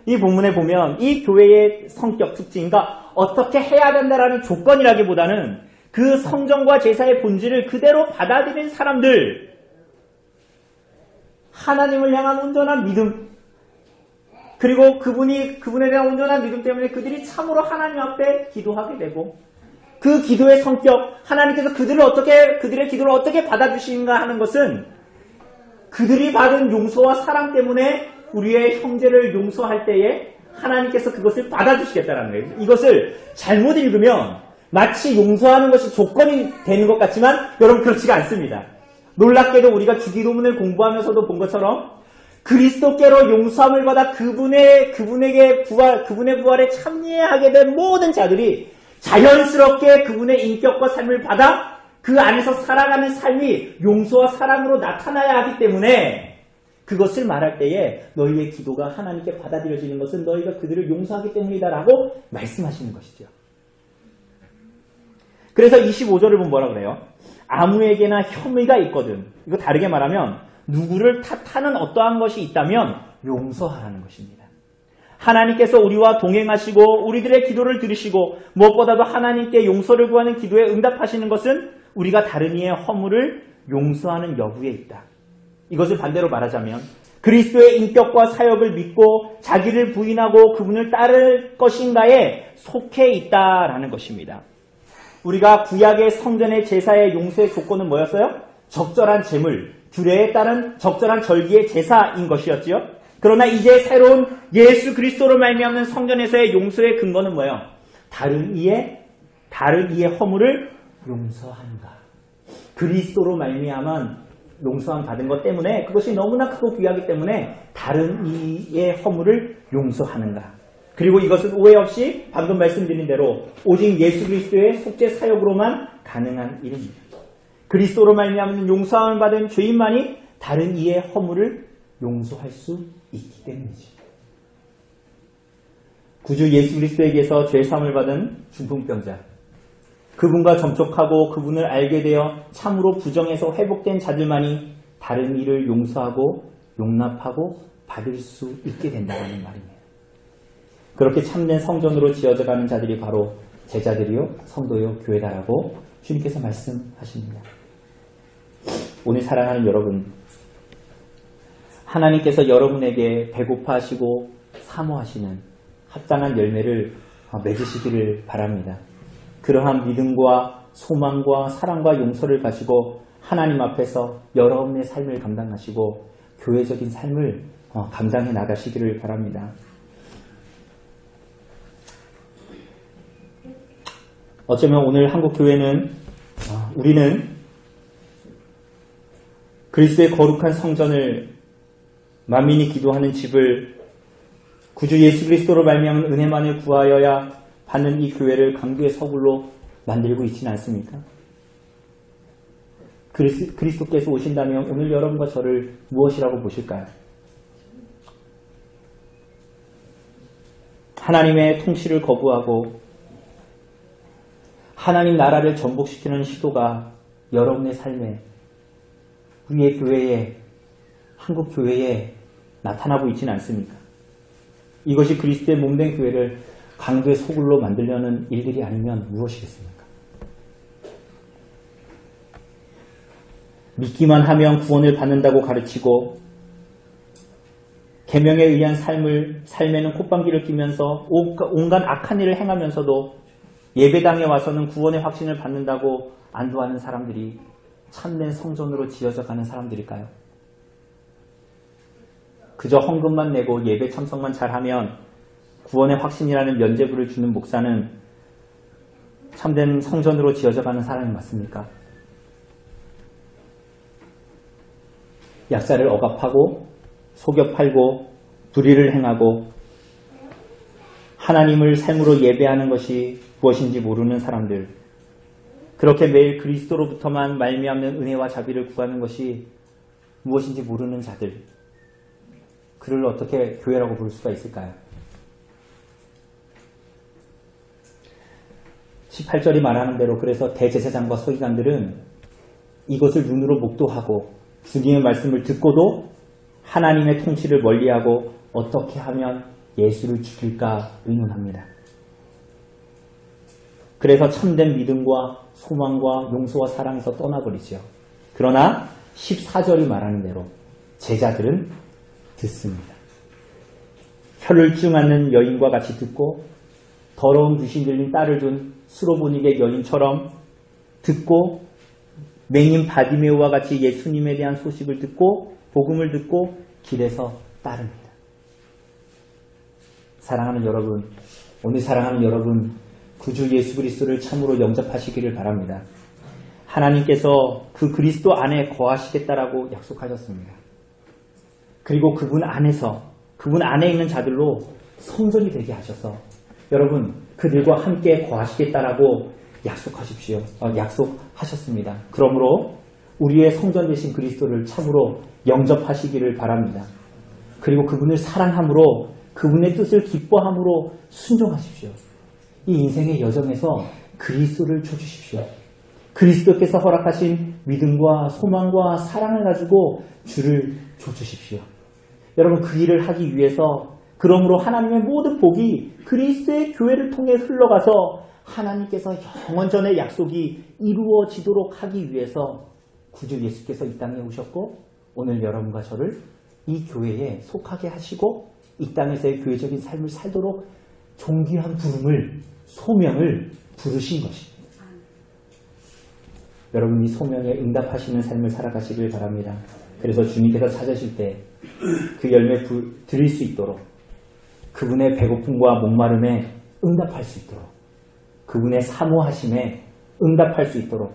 [SPEAKER 1] 이 본문에 보면 이 교회의 성격 특징, 그러니까 어떻게 해야 된다라는 조건이라기보다는 그 성전과 제사의 본질을 그대로 받아들인 사람들, 하나님을 향한 온전한 믿음, 그리고 그분에 대한 온전한 믿음 때문에 그들이 참으로 하나님 앞에 기도하게 되고 그 기도의 성격, 하나님께서 그들의 기도를 어떻게 받아주시는가 하는 것은 그들이 받은 용서와 사랑 때문에 우리의 형제를 용서할 때에 하나님께서 그것을 받아주시겠다는 거예요. 이것을 잘못 읽으면 마치 용서하는 것이 조건이 되는 것 같지만 여러분 그렇지가 않습니다. 놀랍게도 우리가 주기도문을 공부하면서도 본 것처럼 그리스도께로 용서함을 받아 그분의 부활에 참여하게 된 모든 자들이 자연스럽게 그분의 인격과 삶을 받아 그 안에서 살아가는 삶이 용서와 사랑으로 나타나야 하기 때문에 그것을 말할 때에 너희의 기도가 하나님께 받아들여지는 것은 너희가 그들을 용서하기 때문이다라고 말씀하시는 것이죠. 그래서 25절을 보면 뭐라 그래요? 아무에게나 혐의가 있거든. 이거 다르게 말하면 누구를 탓하는 어떠한 것이 있다면 용서하라는 것입니다. 하나님께서 우리와 동행하시고 우리들의 기도를 들으시고 무엇보다도 하나님께 용서를 구하는 기도에 응답하시는 것은 우리가 다른 이의 허물을 용서하는 여부에 있다. 이것을 반대로 말하자면 그리스도의 인격과 사역을 믿고 자기를 부인하고 그분을 따를 것인가에 속해 있다라는 것입니다. 우리가 구약의 성전의 제사의 용서의 조건은 뭐였어요? 적절한 제물, 규례에 따른 적절한 절기의 제사인 것이었지요. 그러나 이제 새로운 예수 그리스도로 말미암는 성전에서의 용서의 근거는 뭐예요? 다른 이의 허물을 용서한다. 그리스도로 말미암은 용서함 받은 것 때문에 그것이 너무나 크고 귀하기 때문에 다른 이의 허물을 용서하는가. 그리고 이것은 오해 없이 방금 말씀드린 대로 오직 예수 그리스도의 속죄 사역으로만 가능한 일입니다. 그리스도로 말미암는 용서함을 받은 죄인만이 다른 이의 허물을 용서할 수 있기 때문이지. 구주 예수 그리스도에게서 죄사함을 받은 중풍병자, 그분과 접촉하고 그분을 알게 되어 참으로 부정해서 회복된 자들만이 다른 이를 용서하고 용납하고 받을 수 있게 된다는 말입니다. 그렇게 참된 성전으로 지어져가는 자들이 바로 제자들이요, 성도요, 교회다라고 주님께서 말씀하십니다. 오늘 사랑하는 여러분, 하나님께서 여러분에게 배고파하시고 사모하시는 합당한 열매를 맺으시기를 바랍니다. 그러한 믿음과 소망과 사랑과 용서를 가지고 하나님 앞에서 여러분의 삶을 감당하시고 교회적인 삶을 감당해 나가시기를 바랍니다. 어쩌면 오늘 한국교회는 우리는 그리스도의 거룩한 성전을 만민이 기도하는 집을 구주 예수 그리스도로 말미암은 은혜만을 구하여야 받는 이 교회를 강도의 서굴로 만들고 있지는 않습니까? 그리스도께서 오신다면 오늘 여러분과 저를 무엇이라고 보실까요? 하나님의 통치를 거부하고 하나님 나라를 전복시키는 시도가 여러분의 삶에, 우리의 교회에, 한국 교회에 나타나고 있지는 않습니까? 이것이 그리스도의 몸된 교회를 강도의 소굴로 만들려는 일들이 아니면 무엇이겠습니까? 믿기만 하면 구원을 받는다고 가르치고 계명에 의한 삶에는 콧방귀를 뀌면서 온갖 악한 일을 행하면서도 예배당에 와서는 구원의 확신을 받는다고 안도하는 사람들이 참된 성전으로 지어져 가는 사람들일까요? 그저 헌금만 내고 예배 참석만 잘하면 구원의 확신이라는 면죄부를 주는 목사는 참된 성전으로 지어져 가는 사람이 맞습니까? 약사를 억압하고 속여 팔고 불의를 행하고 하나님을 삶으로 예배하는 것이 무엇인지 모르는 사람들, 그렇게 매일 그리스도로부터만 말미암는 은혜와 자비를 구하는 것이 무엇인지 모르는 자들, 그를 어떻게 교회라고 부를 수가 있을까요? 18절이 말하는 대로 그래서 대제사장과 서기관들은 이것을 눈으로 목도하고 주님의 말씀을 듣고도 하나님의 통치를 멀리하고 어떻게 하면 예수를 죽일까 의논합니다. 그래서 참된 믿음과 소망과 용서와 사랑에서 떠나버리죠. 그러나 14절이 말하는 대로 제자들은 듣습니다. 혀를 쭉 앓는 여인과 같이 듣고 더러운 귀신 들린 딸을 둔 수로보닉의 여인처럼 듣고 맹인 바디메오와 같이 예수님에 대한 소식을 듣고 복음을 듣고 길에서 따릅니다. 사랑하는 여러분, 오늘 사랑하는 여러분, 구주 예수 그리스도를 참으로 영접하시기를 바랍니다. 하나님께서 그 그리스도 안에 거하시겠다라고 약속하셨습니다. 그리고 그분 안에 있는 자들로 성전이 되게 하셔서 여러분 그들과 함께 거하시겠다라고 약속하셨습니다. 그러므로 우리의 성전 되신 그리스도를 참으로 영접하시기를 바랍니다. 그리고 그분을 사랑함으로 그분의 뜻을 기뻐함으로 순종하십시오. 이 인생의 여정에서 그리스도를 쳐주십시오. 그리스도께서 허락하신 믿음과 소망과 사랑을 가지고 주를 쫓으십시오. 여러분 그 일을 하기 위해서 그러므로 하나님의 모든 복이 그리스도의 교회를 통해 흘러가서 하나님께서 영원전의 약속이 이루어지도록 하기 위해서 구주 예수께서 이 땅에 오셨고 오늘 여러분과 저를 이 교회에 속하게 하시고 이 땅에서의 교회적인 삶을 살도록 존귀한 부름을, 소명을 부르신 것입니다. 여러분이 소명에 응답하시는 삶을 살아가시길 바랍니다. 그래서 주님께서 찾으실 때 그 열매 드릴 수 있도록 그분의 배고픔과 목마름에 응답할 수 있도록 그분의 사모하심에 응답할 수 있도록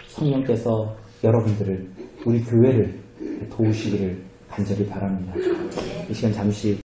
[SPEAKER 1] 성령께서 여러분들을, 우리 교회를 도우시기를 간절히 바랍니다. 이 시간 잠시